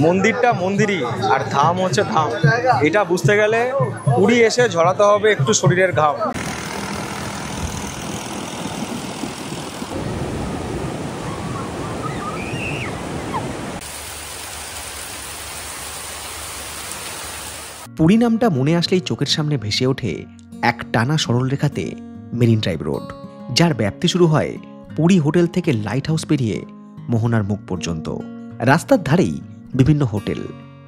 মন্দিরটা মন্দিরই আর ধাম হচ্ছে ধাম। এটা বুঝতে গেলে পুরী এসে ঝরাতে হবে একটু শরীরের ঘাম। পুরী নামটা মনে আসলেই চোখের সামনে ভেসে ওঠে এক টানা সরলরেখাতে মেরিন ড্রাইভ রোড, যার ব্যাপ্তি শুরু হয় পুরী হোটেল থেকে লাইট হাউস পেরিয়ে মোহনার মুখ পর্যন্ত। রাস্তার ধারেই বিভিন্ন হোটেল,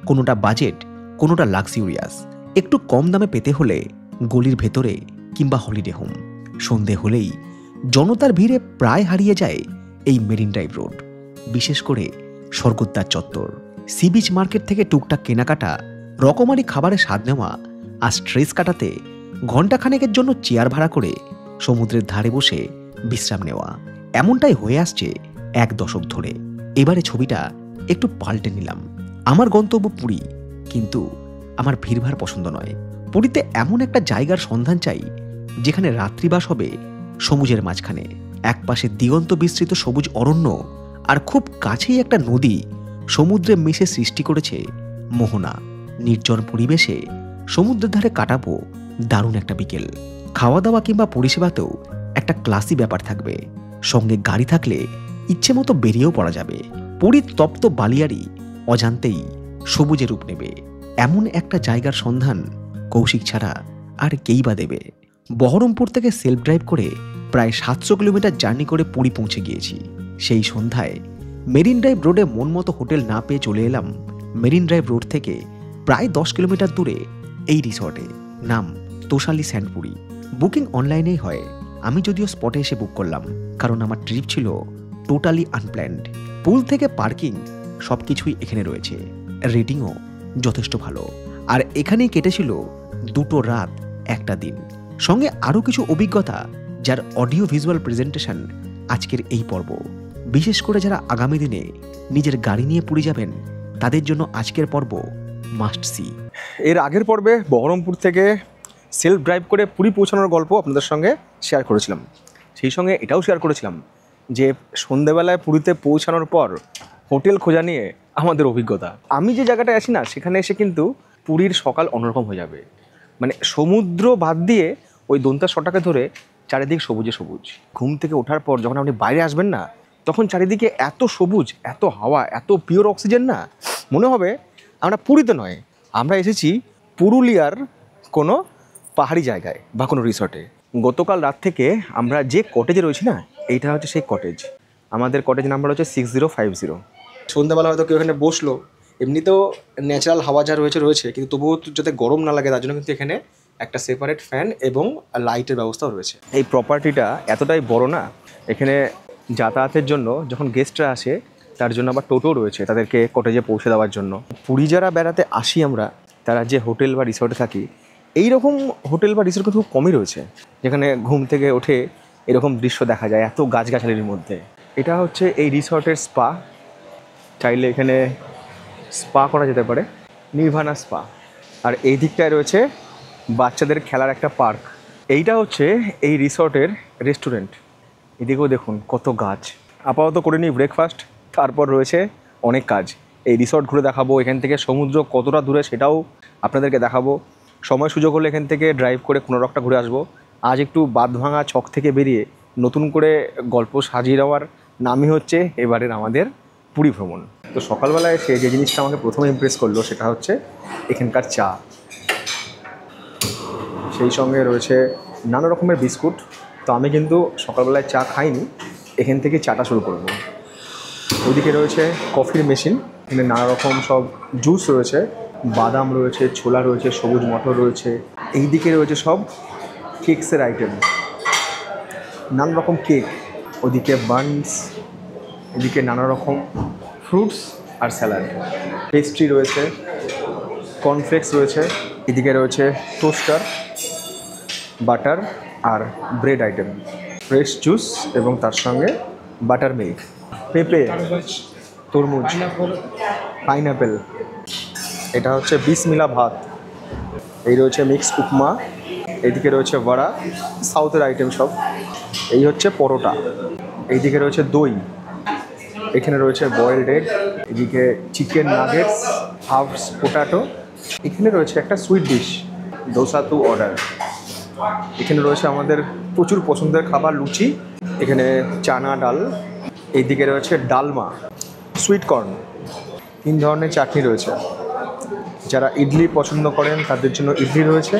কোনোটা বাজেট, কোনোটা লাক্সারিয়াস। একটু কম দামে পেতে হলে গলির ভেতরে কিংবা হলিডে হোম। সন্ধে হলেই জনতার ভিড়ে প্রায় হারিয়ে যায় এই মেরিন ড্রাইভ রোড, বিশেষ করে স্বর্গদ্বার চত্বর। সি বিচ মার্কেট থেকে টুকটাক কেনাকাটা, রকমারি খাবারের স্বাদ নেওয়া আর স্ট্রেস কাটাতে ঘণ্টাখানেকের জন্য চেয়ার ভাড়া করে সমুদ্রের ধারে বসে বিশ্রাম নেওয়া, এমনটাই হয়ে আসছে 1 দশক ধরে। এবারে ছবিটা একটু পাল্টে নিলাম। আমার গন্তব্য পুরী, কিন্তু আমার ভিড়ভাড় পছন্দ নয়। পুরীতে এমন একটা জায়গার সন্ধান চাই যেখানে রাত্রিবাস হবে সমুদ্রের মাঝখানে। একপাশে দিগন্ত বিস্তৃত সবুজ অরণ্য, আর খুব কাছেই একটা নদী সমুদ্রে মিশে সৃষ্টি করেছে মোহনা। নির্জন পরিবেশে সমুদ্রের ধারে কাটাবো দারুণ একটা বিকেল। খাওয়া দাওয়া কিংবা পরিষেবাতেও একটা ক্লাসি ব্যাপার থাকবে। সঙ্গে গাড়ি থাকলে ইচ্ছে মতো বেরিয়েও পড়া যাবে। পুরীর তপ্ত বালিয়াড়ি অজান্তেই সবুজে রূপ নেবে। এমন একটা জায়গার সন্ধান কৌশিক ছাড়া আর কেই বা দেবে। বহরমপুর থেকে সেলফ ড্রাইভ করে প্রায় 700 কিলোমিটার জার্নি করে পুরী পৌঁছে গিয়েছি। সেই সন্ধ্যায় মেরিন ড্রাইভ রোডে মন মতো হোটেল না পেয়ে চলে এলাম মেরিন ড্রাইভ রোড থেকে প্রায় 10 কিলোমিটার দূরে এই রিসর্টে। নাম তোষালি স্যান্ডপুরি। বুকিং অনলাইনেই হয়। আমি যদিও স্পটে এসে বুক করলাম, কারণ আমার ট্রিপ ছিল টোটালি আনপ্ল্যান্ড। পুল থেকে পার্কিং সব কিছুই এখানে রয়েছে। রেটিংও যথেষ্ট ভালো। আর এখানেই কেটেছিল 2 রাত 1 দিন, সঙ্গে আরও কিছু অভিজ্ঞতা, যার অডিও ভিজুয়াল প্রেজেন্টেশন আজকের এই পর্ব। বিশেষ করে যারা আগামী দিনে নিজের গাড়ি নিয়ে পুরী যাবেন, তাদের জন্য আজকের পর্ব মাস্ট সি। এর আগের পর্বে বহরমপুর থেকে সেলফ ড্রাইভ করে পুরী পৌঁছানোর গল্প আপনাদের সঙ্গে শেয়ার করেছিলাম। সেই সঙ্গে এটাও শেয়ার করেছিলাম যে সন্ধেবেলায় পুরীতে পৌঁছানোর পর হোটেল খোঁজা নিয়ে আমাদের অভিজ্ঞতা। আমি যে জায়গাটায় আছি না, সেখানে এসে কিন্তু পুরীর সকাল অন্যরকম হয়ে যাবে। মানে সমুদ্র বাদ দিয়ে ওই দন্তা শটাকে ধরে চারিদিক সবুজে সবুজ। ঘুম থেকে ওঠার পর যখন আপনি বাইরে আসবেন না, তখন চারিদিকে এত সবুজ, এত হাওয়া, এত পিওর অক্সিজেন না, মনে হবে আমরা পুরীতে নয়, আমরা এসেছি পুরুলিয়ার কোনো পাহাড়ি জায়গায় বা কোনো রিসর্টে। গতকাল রাত থেকে আমরা যে কটেজে রয়েছি না, এইটা হচ্ছে সেই কটেজ। আমাদের কটেজ নাম্বার হচ্ছে 6050। সন্ধ্যাবেলা হয়তো কেউ এখানে বসলো, এমনিতেও ন্যাচারাল হাওয়া যা রয়েছে, কিন্তু তবুও যাতে গরম না লাগে তার জন্য কিন্তু এখানে একটা সেপারেট ফ্যান এবং লাইটের ব্যবস্থাও রয়েছে। এই প্রপার্টিটা এতটাই বড় না, এখানে যাতায়াতের জন্য যখন গেস্টরা আসে তার জন্য আবার টোটো রয়েছে তাদেরকে কটেজে পৌঁছে দেওয়ার জন্য। পুরী যারা বেড়াতে আসি আমরা, তারা যে হোটেল বা রিসর্টে থাকি, এই রকম হোটেল বা রিসর্ট কিন্তু খুব কমই রয়েছে যেখানে ঘুম থেকে ওঠে এরকম দৃশ্য দেখা যায় এত গাছগাছালির মধ্যে। এটা হচ্ছে এই রিসর্টের স্পা। চাইলে এখানে স্পা করা যেতে পারে, নির্ভানা স্পা। আর এই দিকটায় রয়েছে বাচ্চাদের খেলার একটা পার্ক। এইটা হচ্ছে এই রিসর্টের রেস্টুরেন্ট। এদিকেও দেখুন কত গাছ। আপাতত করে নিই ব্রেকফাস্ট, তারপর রয়েছে অনেক কাজ। এই রিসর্ট ঘুরে দেখাবো, এখান থেকে সমুদ্র কতটা দূরে সেটাও আপনাদেরকে দেখাবো। সময় সুযোগ হলে এখান থেকে ড্রাইভ করে কোনোরকটা ঘুরে আসবো। আজ একটু বাঁধভাঙা ছক থেকে বেরিয়ে নতুন করে গল্প সাজিয়ে দেওয়ার নামই হচ্ছে এবারের আমাদের পুরী ভ্রমণ। তো সকালবেলায় এসে যে জিনিসটা আমাকে প্রথমে ইমপ্রেস করলো সেটা হচ্ছে এখানকার চা। সেই সঙ্গে রয়েছে নানা রকমের বিস্কুট। তো আমি কিন্তু সকালবেলায় চা খাইনি, এখান থেকে চাটা শুরু করব। ওইদিকে রয়েছে কফির মেশিন, এখানে নানা রকম সব জুস রয়েছে, বাদাম রয়েছে, ছোলা রয়েছে, সবুজ মটর রয়েছে। এই দিকে রয়েছে সব কেকসের আইটেম, নানা রকম কেক। ওদিকে বানস, এদিকে নানা রকম ফ্রুটস আর স্যালাড। পেস্ট্রি রয়েছে, কর্নফ্লেক্স রয়েছে, এদিকে রয়েছে টোস্টার, বাটার আর ব্রেড আইটেম, ফ্রেশ জুস এবং তার সঙ্গে বাটার মিল্ক, পেঁপে, তরমুজ, পাইনঅ্যাপেল। এটা হচ্ছে বিসমিলা ভাত। এই রয়েছে মিক্স উপমা, এইদিকে রয়েছে বড়া, সাউথের আইটেম সব। এই হচ্ছে পরোটা, এইদিকে রয়েছে দই, এখানে রয়েছে বয়েলড এগ, এদিকে চিকেন নাগেটস, হাফ পোটাটো। এখানে রয়েছে একটা sweet dish, dosa to order. এখানে রয়েছে আমাদের প্রচুর পছন্দের খাবার, লুচি। এখানে চানা ডাল। এইদিকে রয়েছে ডালমা, সুইট কর্ন। 3 ধরনের চাটনি রয়েছে। যারা ইডলি পছন্দ করেন তাদের জন্য ইডলি রয়েছে।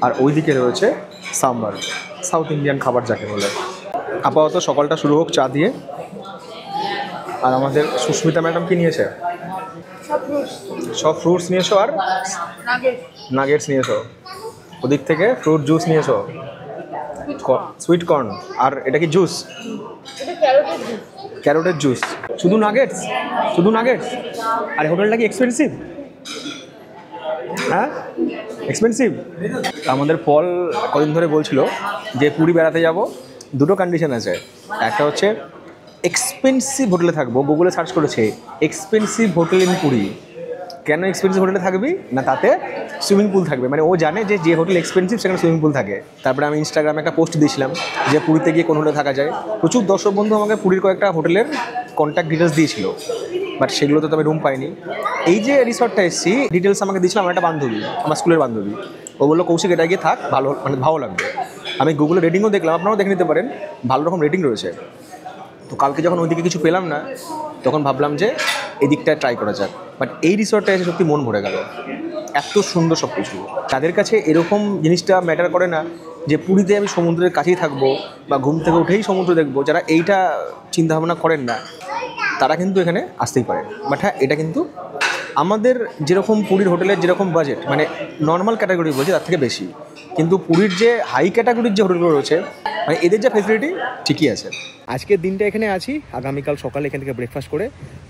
আর ওইদিকে রয়েছে সাম্বার, সাউথ ইন্ডিয়ান খাবার যাকে বলে। আপাতত সকালটা শুরু হোক চা দিয়ে। আর আমাদের সুস্মিতা ম্যাডাম কি নিয়েছে? সব ফ্রুটস নিয়েছো আর নাগেটস নিয়েছো। ওদিক থেকে ফ্রুট জুস নিয়েছো, সুইট কর্ন। আর এটা কি জুস? ক্যারোটের জুস। শুধু নাগেটস? শুধু নাগেটস? আর হোটেলটা কি এক্সপেন্সিভ? হ্যাঁ এক্সপেন্সিভ। আমাদের পল কদিন ধরে বলছিল যে পুরী বেড়াতে যাব, দুটো কন্ডিশন আছে। একটা হচ্ছে এক্সপেন্সিভ হোটেলে থাকবো। গুগলে সার্চ করেছে এক্সপেন্সিভ হোটেল ইন পুরী। কেন এক্সপেন্সিভ হোটেলে থাকবি না? তাতে সুইমিং পুল থাকবে। মানে ও জানে যে হোটেল এক্সপেন্সিভ সেখানে সুইমিং পুল থাকে। তারপরে আমি ইনস্টাগ্রামে একটা পোস্ট দিয়েছিলাম যে পুরীতে গিয়ে কোন হোটেলে থাকা যায়। প্রচুর দর্শক বন্ধু আমাকে পুরীর কয়েকটা হোটেলের কন্ট্যাক্ট ডিটেলস দিয়েছিল, বাট সেগুলোতে তো আমি রুম পাইনি। এই যে রিসর্টটা এসেছি, ডিটেলস আমাকে দিয়েছিলাম আমার একটা বান্ধবী, আমার স্কুলের বান্ধবী। ও বললো কৌশিক এটা গিয়ে থাক, ভালো মানে ভালো লাগবে। আমি গুগলে রেটিংও দেখলাম, আপনারাও দেখে নিতে পারেন, ভালো রকম রেটিং রয়েছে। তো কালকে যখন ওইদিকে কিছু পেলাম না, তখন ভাবলাম যে এদিকটা ট্রাই করা যাক। বাট এই রিসর্টটা এসে সত্যি মন ভরে গেল। এত সুন্দর সব কিছু। তাদের কাছে এরকম জিনিসটা ম্যাটার করে না যে পুরীতে আমি সমুদ্রের কাছেই থাকবো বা ঘুম থেকে উঠেই সমুদ্র দেখবো। যারা এইটা চিন্তাভাবনা করেন না তারা কিন্তু এখানে আসতেই পারেন। বাট হ্যাঁ, এটা কিন্তু আমাদের যেরকম পুরীর হোটেলের যেরকম বাজেট, মানে নর্মাল ক্যাটাগরি বলছি তার থেকে বেশি। কিন্তু পুরীর যে হাই ক্যাটাগরির যে হোটেলগুলো রয়েছে, মানে এদের যে ফেসিলিটি ঠিকই আছে। আজকের দিনটা এখানে আছি, আগামীকাল সকালে এখান থেকে ব্রেকফাস্ট করে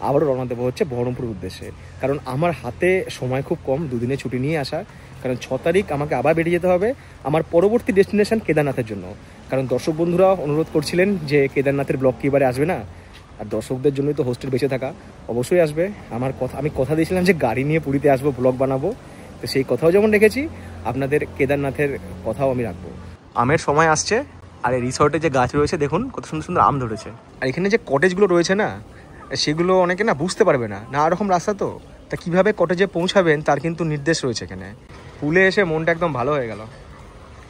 আবারও রওনা দেবো হচ্ছে বহরমপুর উদ্দেশ্যে। কারণ আমার হাতে সময় খুব কম, 2 দিনের ছুটি নিয়ে আসা। কারণ 6 তারিখ আমাকে আবার বেরিয়ে যেতে হবে আমার পরবর্তী ডেস্টিনেশন কেদারনাথের জন্য। কারণ দর্শক বন্ধুরা অনুরোধ করছিলেন যে কেদারনাথের ব্লগ কি এবারে আসবে না। আর দর্শকদের জন্যই তো হোস্টেল বেঁচে থাকা, অবশ্যই আসবে। আমি কথা দিয়েছিলাম যে গাড়ি নিয়ে পুরীতে আসবো, ব্লগ বানাবো। তো সেই কথাও যেমন রেখেছি, আপনাদের কেদারনাথের কথাও আমি রাখবো। আমের সময় আসছে, আর এই রিসর্টে যে গাছ রয়েছে দেখুন কত সুন্দর সুন্দর আম ধরেছে। আর এখানে যে কটেজগুলো রয়েছে না, সেগুলো অনেকে না বুঝতে পারবে না, না এরকম রাস্তা তো, তা কীভাবে কটেজে পৌঁছাবেন তার কিন্তু নির্দেশ রয়েছে এখানে। পুলে এসে মনটা একদম ভালো হয়ে গেল।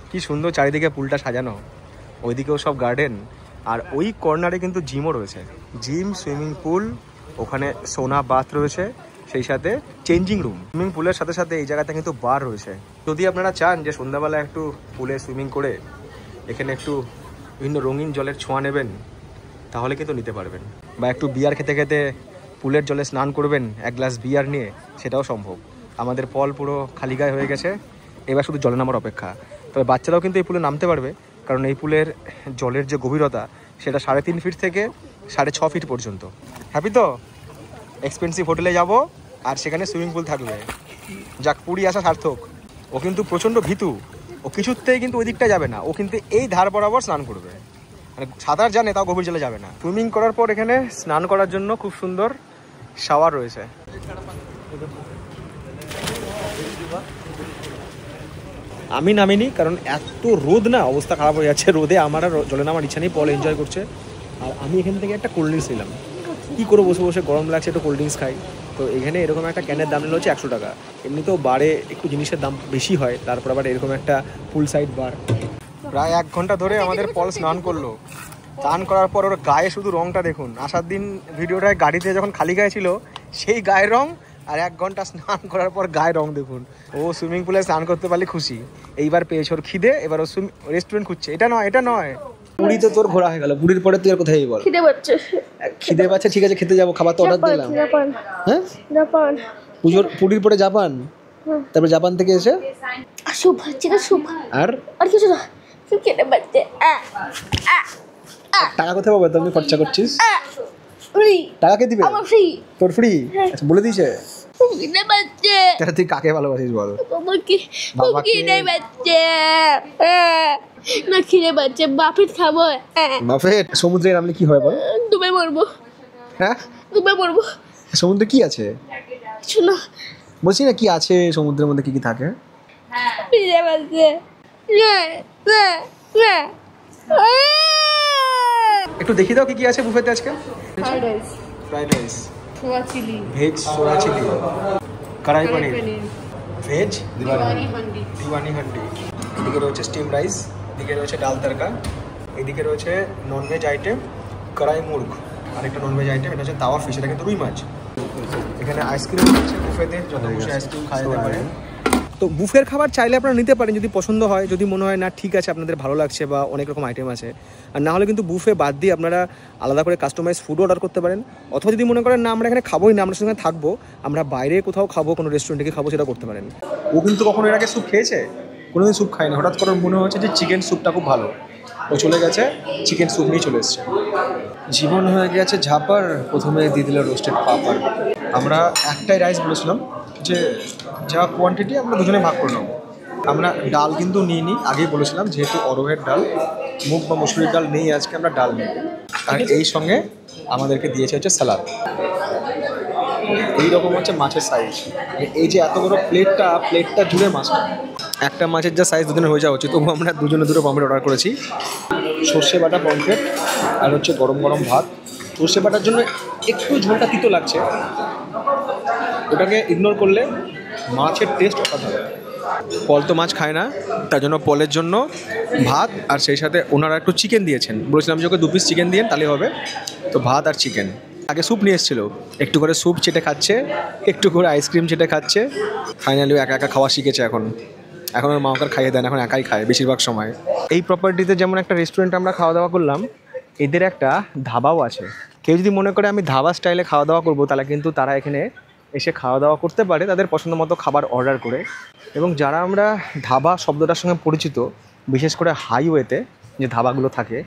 কি সুন্দর চারিদিকে পুলটা সাজানো, ওইদিকেও সব গার্ডেন। আর ওই কর্নারে কিন্তু জিমও রয়েছে, জিম, সুইমিং পুল, ওখানে সোনা বাথ রয়েছে, সেই সাথে চেঞ্জিং রুম। সুইমিং পুলের সাথে সাথে এই জায়গাতে কিন্তু বার রয়েছে। যদি আপনারা চান যে সন্ধ্যাবেলা একটু পুলে সুইমিং করে এখানে একটু বিভিন্ন রঙিন জলের ছোঁয়া নেবেন, তাহলে কিন্তু নিতে পারবেন। বা একটু বিয়ার খেতে খেতে পুলের জলে স্নান করবেন 1 গ্লাস বিয়ার নিয়ে, সেটাও সম্ভব। আমাদের পল পুরো খালি গায়ে হয়ে গেছে, এবার শুধু জলে নামার অপেক্ষা। তবে বাচ্চারাও কিন্তু এই পুলে নামতে পারবে, কারণ এই পুলের জলের যে গভীরতা সেটা 3.5 ফিট থেকে 6.5 ফিট পর্যন্ত। হ্যাপি তো? এক্সপেন্সিভ হোটেলে যাব আর সেখানে সুইমিং পুল থাকবে। যাক, পুরী আসা সার্থক। ও কিন্তু প্রচণ্ড ভীতু, ও কিছুতেই কিন্তু ওই দিকটা যাবে না। ও কিন্তু এই ধার বরাবর স্নান করবে, মানে সাঁতার জানে তাও গভীর জলে যাবে না। সুইমিং করার পর এখানে স্নান করার জন্য খুব সুন্দর শাওয়ার রয়েছে। আমি নামিনি, কারণ এত রোদ না, অবস্থা খারাপ হয়ে যাচ্ছে রোদে। আমার আর জলে নামার ইচ্ছা নেই, পল এনজয় করছে। আর আমি এখান থেকে একটা কোল্ড ড্রিঙ্কস নিলাম। কী করে বসে বসে, গরম লাগছে, একটু কোল্ড ড্রিঙ্কস খাই। তো এখানে এরকম একটা ক্যানের দাম নিল হচ্ছে 100 টাকা। এমনিতেও বারে একটু জিনিসের দাম বেশি হয়, তারপর আবার এরকম একটা ফুল সাইড বার। প্রায় 1 ঘন্টা ধরে আমাদের পল স্নান করলো। স্নান করার পর ওর গায়ে শুধু রঙটা দেখুন। আসার দিন ভিডিওটায় গাড়িতে যখন খালি গায়ে ছিল সেই গায়ের রং, আর 1 ঘন্টা স্নান করার পর গায়ের রং দেখুন। ও সুইমিং পুলে স্নান করতে পারলে খুশি। এইবার পেয়েছে ওর খিদে, এবার ও রেস্টুরেন্ট খুঁজছে। এটা নয় পুরী তো তোর ঘোরা হয়ে গেল। পুরীর পরে তুই আর কোথায় বল? খিদে পাচ্ছে, ঠিক আছে খেতে যাবো, খাবার তো অর্ডার দিলাম। হ্যাঁ, পুরীর পরে জাপান, তারপর জাপান থেকে এসে স্যুপ, চিকেন স্যুপ। আর কিছু না, খেতে পাচ্ছে। টাকা কোথায় পাবো? তুমি খরচা করছিস, টাকা কে দিবে? আমার ফ্রি। তোর ফ্রি? আচ্ছা, বলে দিয়েছে। খেতে পাচ্ছে। তাহলে তুই কাকে ভালোবাসিস বল? খেতে পাচ্ছে না, খেতে পাচ্ছে। বাফেট খাবো। বাফেট? সমুদ্রে নামলে কি হয় বল? ডুবে মরবো। হ্যাঁ, ডুবে মরবো। সমুদ্রে কি আছে? কিছু না, বলছি না কি আছে সমুদ্রের মধ্যে, কি কি থাকে? খেতে পাচ্ছে। একটু দেখিয়ে দাও কি কি আছে বুফেতে আজকে। Fried rice, fried rice, soya chilli veg soya chilli, kadai kadai পনির, पनीर ভেজ दीवानी हांडी দিওয়ানি হান্ডি, এদিকে রয়েছে স্টিম রাইস, এদিকে রয়েছে ডাল তড়কা, এদিকে রয়েছে ননভেজ আইটেম কড়াই মুরগ, আর একটা ননভেজ আইটেম এটা হচ্ছে তাওয়া ফিশ, এটা কিন্তু রুই মাছ। এখানে আইসক্রিম রয়েছে বুফেতে, যত খুশি আইসক্রিম খাওয়া যেতে পারে। তো বুফের খাবার চাইলে আপনারা নিতে পারেন যদি পছন্দ হয়, যদি মনে হয় না ঠিক আছে আপনাদের ভালো লাগছে বা অনেক রকম আইটেম আছে, আর না হলে কিন্তু বুফে বাদ দিয়ে আপনারা আলাদা করে কাস্টমাইজ ফুড অর্ডার করতে পারেন। অথবা যদি মনে করেন না আমরা এখানে খাবোই না, আমরা সঙ্গে থাকবো, আমরা বাইরে কোথাও খাবো, কোনো রেস্টুরেন্টে গিয়ে খাবো, সেটা করতে পারেন। ও কিন্তু কখনো এর আগে স্যুপ খেয়েছে? কোনোদিন স্যুপ খায় না, হঠাৎ করে মনে হচ্ছে যে চিকেন স্যুপটা খুব ভালো, ও চলে গেছে চিকেন স্যুপ নিয়ে চলে এসছে। জীবন হয়ে গেছে ঝাপার, প্রথমে দিয়ে দিল রোস্টেড পাপার। আমরা একটাই রাইস বলেছিলাম যে যা কোয়ান্টিটি আমরা দুজনে ভাগ করে নেবো। আমরা ডাল কিন্তু নিইনি, আগেই বলেছিলাম যেহেতু অরহের ডাল, মুগ বা মসুরির ডাল নেই আজকে, আমরা ডাল নিই। আর এই সঙ্গে আমাদেরকে দিয়েছে হচ্ছে স্যালাড। এইরকম হচ্ছে মাছের সাইজ, এই যে এত বড় প্লেটটা জুড়ে মাছটা, একটা মাছের যা সাইজ দুজনের হয়ে যাওয়া উচিত, তবু আমরা দুজনে দুটো পমফ্রেট অর্ডার করেছি। সর্ষে বাটা পমফ্রেট আর হচ্ছে গরম গরম ভাত। সর্ষে বাটার জন্য একটু ঝোলটা তিতো লাগছে, ওটাকে ইগনোর করলে মাছের টেস্ট অসাধারণ। পল তো মাছ খায় না, তার জন্য পলের জন্য ভাত, আর সেই সাথে ওনারা একটু চিকেন দিয়েছেন। বলেছিলাম যে ওকে 2 পিস চিকেন দিয়েন তাহলে হবে, তো ভাত আর চিকেন। আগে স্যুপ নিয়ে এসেছিলো, একটু করে স্যুপ চেটে খাচ্ছে, একটু করে আইসক্রিম চেটে খাচ্ছে। ফাইনালি একা একা খাওয়া শিখেছে এখন ওর মা ওকে খাইয়ে দেন, এখন একাই খায় বেশিরভাগ সময়। এই প্রপার্টিতে যেমন একটা রেস্টুরেন্টে আমরা খাওয়া দাওয়া করলাম, এদের একটা ধাবাও আছে। কেউ যদি মনে করে আমি ধাবা স্টাইলে খাওয়া দাওয়া করবো, তাহলে কিন্তু তারা এখানে এসে খাওয়া দাওয়া করতে পারে তাদের পছন্দ মতো খাবার অর্ডার করে। এবং যারা আমরা ধাবা শব্দটার সঙ্গে পরিচিত, বিশেষ করে হাইওয়েতে যে ধাবাগুলো থাকে,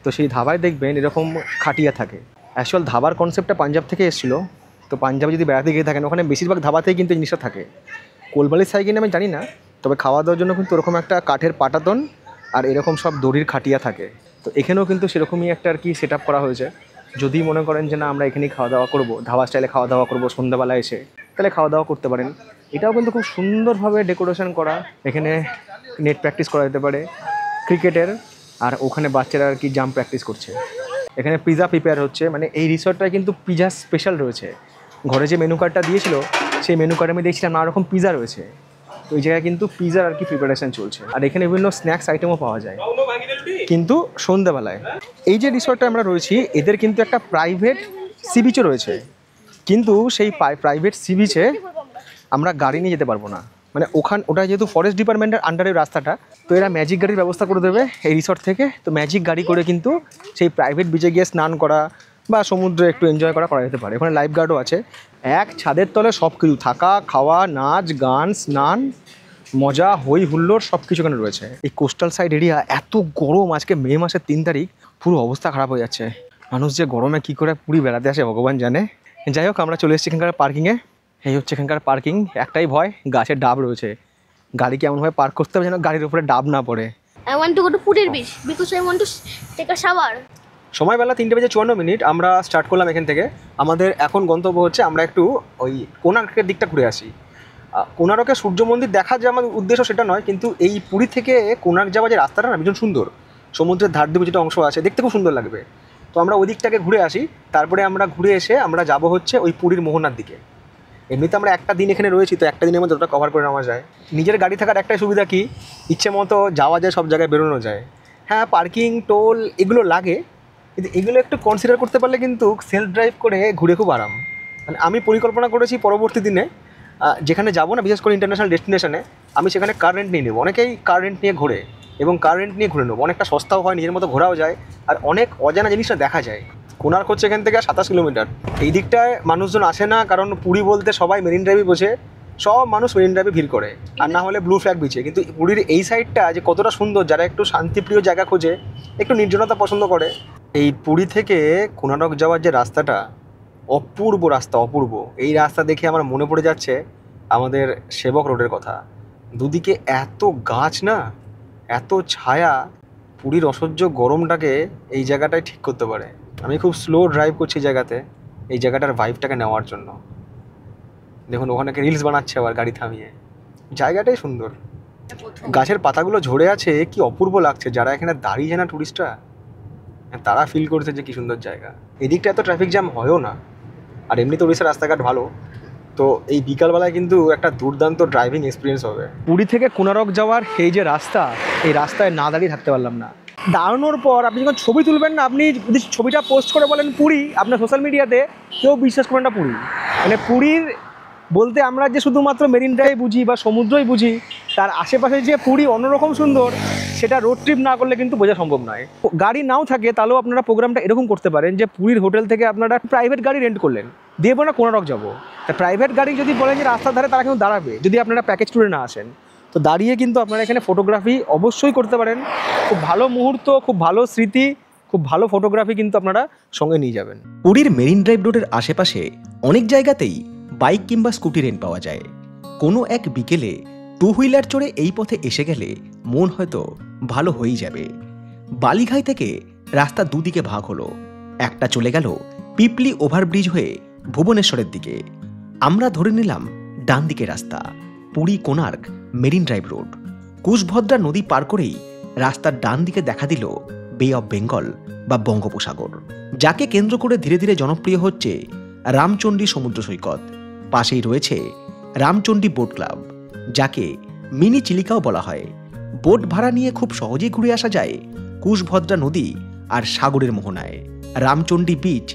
তো সেই ধাবায় দেখবেন এরকম খাটিয়া থাকে। অ্যাকচুয়াল ধাবার কনসেপ্টটা পাঞ্জাব থেকে এসেছিলো, তো পাঞ্জাবে যদি বেড়াতে গিয়ে থাকেন ওখানে বেশিরভাগ ধাবাতেই কিন্তু এই জিনিসটা থাকে। কোলবালির সাই কিনে আমি জানি না, তবে খাওয়া দাওয়ার জন্য কিন্তু ওরকম একটা কাঠের পাটাতন আর এরকম সব দড়ির খাটিয়া থাকে। তো এখানেও কিন্তু সেরকমই একটা আর কি সেট আপ করা হয়েছে। যদি মনে করেন যে না আমরা এখানেই খাওয়া দাওয়া করবো, ধাবা স্টাইলে খাওয়া দাওয়া করবো সন্ধ্যাবেলা এসে, তাহলে খাওয়া দাওয়া করতে পারেন। এটাও কিন্তু খুব সুন্দরভাবে ডেকোরেশন করা। এখানে নেট প্র্যাকটিস করা যেতে পারে ক্রিকেটের, আর ওখানে বাচ্চারা আর কি জাম্প প্র্যাকটিস করছে। এখানে পিৎজা প্রিপেয়ার হচ্ছে, মানে এই রিসর্টটায় কিন্তু পিৎজা স্পেশাল রয়েছে। ঘরে যে মেনু কার্ডটা দিয়েছিল সেই মেনু কার্ডে আমি দেখছিলাম নানা রকম পিৎজা রয়েছে, তো ওই জায়গায় কিন্তু পিৎজার আর কি প্রিপারেশন চলছে। আর এখানে বিভিন্ন স্ন্যাক্স আইটেমও পাওয়া যায় কিন্তু সন্ধ্যাবেলায়। এই যে রিসর্টে আমরা রয়েছি, এদের কিন্তু একটা প্রাইভেট সি বিচও রয়েছে, কিন্তু সেই প্রাইভেট সি বিচে আমরা গাড়ি নিয়ে যেতে পারবো না। মানে ওটা যেহেতু ফরেস্ট ডিপার্টমেন্টের আন্ডারে রাস্তাটা, তো এরা ম্যাজিক গাড়ির ব্যবস্থা করে দেবে এই রিসর্ট থেকে। তো ম্যাজিক গাড়ি করে কিন্তু সেই প্রাইভেট বিচে গিয়ে স্নান করা বা সমুদ্রে একটু এনজয় করা যেতে পারে। ওখানে লাইফ গার্ডও আছে। এক ছাদের তলে সব কিছু, থাকা, খাওয়া, নাচ, গান, স্নান, মজা, হই হুল্লোড় সব কিছু এখানে রয়েছে। এই কোস্টাল সাইড এরিয়া এত গরম, আজকে মে মাসের 3 তারিখ, পুরো অবস্থা খারাপ হয়ে যাচ্ছে। মানুষ যে গরমে কী করে পুরী বেড়াতে আসে ভগবান জানে। যাই হোক, আমরা চলে এসেছি এখানকার পার্কিংয়ে। এই হচ্ছে এখানকার পার্কিং। একটাই ভয়, গাছের ডাব রয়েছে। গাড়ি কেমনভাবে পার্ক করতে হবে যেন গাড়ির উপরে ডাব না পড়ে। I want to go to Purir beach because I want to take a shower. সময়বেলা 3:54। আমরা স্টার্ট করলাম এখান থেকে। আমাদের এখন গন্তব্য হচ্ছে আমরা একটু ওই কোণার্কের দিকটা ঘুরে আসি। কোণার্কে সূর্য মন্দির দেখা যে আমার উদ্দেশ্য সেটা নয়, কিন্তু এই পুরী থেকে কোণার্ক যাওয়া যে রাস্তাটা না ভীষণ সুন্দর। সমুদ্রের ধার দিকে যেটা অংশ আছে দেখতে খুব সুন্দর লাগবে। তো আমরা ওই দিকটাকে ঘুরে আসি, তারপরে আমরা ঘুরে এসে আমরা যাব হচ্ছে ওই পুরীর মোহনার দিকে। এমনিতে আমরা একটা দিন এখানে রয়েছি, তো একটা দিনের মধ্যে ওটা কভার করে নেওয়া যায়। নিজের গাড়ি থাকার একটাই সুবিধা কি, ইচ্ছে মতো যাওয়া যায়, সব জায়গায় বেরোনো যায়। হ্যাঁ, পার্কিং, টোল এগুলো লাগে, কিন্তু এগুলো একটু কনসিডার করতে পারলে কিন্তু সেলফ ড্রাইভ করে ঘুরে খুব আরাম। মানে আমি পরিকল্পনা করেছি পরবর্তী দিনে যেখানে যাবো না, বিশেষ করে ইন্টারন্যাশনাল ডেস্টিনেশনে, আমি সেখানে কার রেন্ট নিয়ে নেবো। অনেকেই কার রেন্ট নিয়ে ঘোরে, এবং কার রেন্ট নিয়ে ঘুরে নেবো। অনেকটা সস্তাও হয়, নিজের মতো ঘোরাও যায়, আর অনেক অজানা জিনিসটা দেখা যায়। কোণার্ক হচ্ছে এখান থেকে 27 কিলোমিটার। এই দিকটায় মানুষজন আসে না, কারণ পুরী বলতে সবাই মেরিন ড্রাইভে বসে, সব মানুষ মেরিন ড্রাইভে ভিড় করে, আর না হলে ব্লু ফ্ল্যাগ বিচে। কিন্তু পুরীর এই সাইডটা যে কতটা সুন্দর, যারা একটু শান্তিপ্রিয় জায়গা খোঁজে, একটু নির্জনতা পছন্দ করে, এই পুরী থেকে কোণার্ক যাওয়ার যে রাস্তাটা, অপূর্ব রাস্তা, অপূর্ব। এই রাস্তা দেখে আমার মনে পড়ে যাচ্ছে আমাদের সেবক রোডের কথা। দুদিকে এত গাছ না, এত ছায়া, পুরীর অসহ্য গরমটাকে এই জায়গাটায় ঠিক করতে পারে। আমি খুব স্লো ড্রাইভ করছি জায়গাতে, এই জায়গাটার ভাইবটাকে নেওয়ার জন্য। দেখুন ওখানে রিলস বানাচ্ছে আবার গাড়ি থামিয়ে। জায়গাটাই সুন্দর, গাছের পাতাগুলো ঝরে আছে, কি অপূর্ব লাগছে। যারা এখানে দাঁড়িয়ে যায় না টুরিস্টরা, তারা ফিল করছে যে কি সুন্দর জায়গা। এদিকটা এত ট্রাফিক জ্যাম হয়ও না, আর এমনি তো উড়িষ্যার রাস্তাঘাট ভালো, তো এই বিকালবেলায় কিন্তু একটা দুর্দান্ত ড্রাইভিং এক্সপিরিয়েন্স হবে। পুরী থেকে কোনারক যাওয়ার এই যে রাস্তা, এই রাস্তায় না দাঁড়িয়ে থাকতে পারলাম না। দাঁড়ানোর পর আপনি যখন ছবি তুলবেন না, আপনি যদি ছবিটা পোস্ট করে বলেন পুরী আপনার সোশ্যাল মিডিয়াতে, কেউ বিশ্বাস করেন না পুরী। মানে পুরীর বলতে আমরা যে শুধুমাত্র মেরিন ড্রাইভ বুঝি বা সমুদ্রই বুঝি, তার আশেপাশে যে পুরী অন্যরকম সুন্দর, সেটা রোড ট্রিপ না করলে কিন্তু বোঝা সম্ভব নয়। গাড়ি নাও থাকে তাহলেও আপনারা প্রোগ্রামটা এরকম করতে পারেন যে পুরীর হোটেল থেকে আপনারা প্রাইভেট গাড়ি রেন্ট করলেন, দিয়ে না কোনারক যাবো, তা প্রাইভেট গাড়ি যদি বলেন যে রাস্তার ধারে, তারা কিন্তু দাঁড়াবে যদি আপনারা প্যাকেজ ট্যুরে না আসেন। তো দাঁড়িয়ে কিন্তু আপনারা এখানে ফটোগ্রাফি অবশ্যই করতে পারেন। খুব ভালো মুহূর্ত, খুব ভালো স্মৃতি, খুব ভালো ফটোগ্রাফি কিন্তু আপনারা সঙ্গে নিয়ে যাবেন। পুরীর মেরিন ড্রাইভ রোডের আশেপাশে অনেক জায়গাতেই বাইক কিংবা স্কুটি রেন্ট পাওয়া যায়। কোনো এক বিকেলে টু হুইলার চড়ে এই পথে এসে গেলে মন হয়তো ভালো হয়েই যাবে। বালিঘাই থেকে রাস্তা দুদিকে ভাগ হলো, একটা চলে গেল পিপলি ওভারব্রিজ হয়ে ভুবনেশ্বরের দিকে। আমরা ধরে নিলাম ডান দিকে রাস্তা, Puri Konark marine drive road. Kushabhadra নদী পার করেই রাস্তার ডান দিকে দেখা দিল বে অফ বেঙ্গল বা বঙ্গোপসাগর, যাকে কেন্দ্র করে ধীরে ধীরে জনপ্রিয় হচ্ছে রামচণ্ডী সমুদ্র সৈকত। পাশেই রয়েছে রামচণ্ডী বোট ক্লাব, যাকে মিনি চিলিকাও বলা হয়। বোট ভাড়া নিয়ে খুব সহজেই ঘুরে আসা যায় কুশভদ্রা নদী আর সাগরের মোহনায়। রামচণ্ডী বিচ,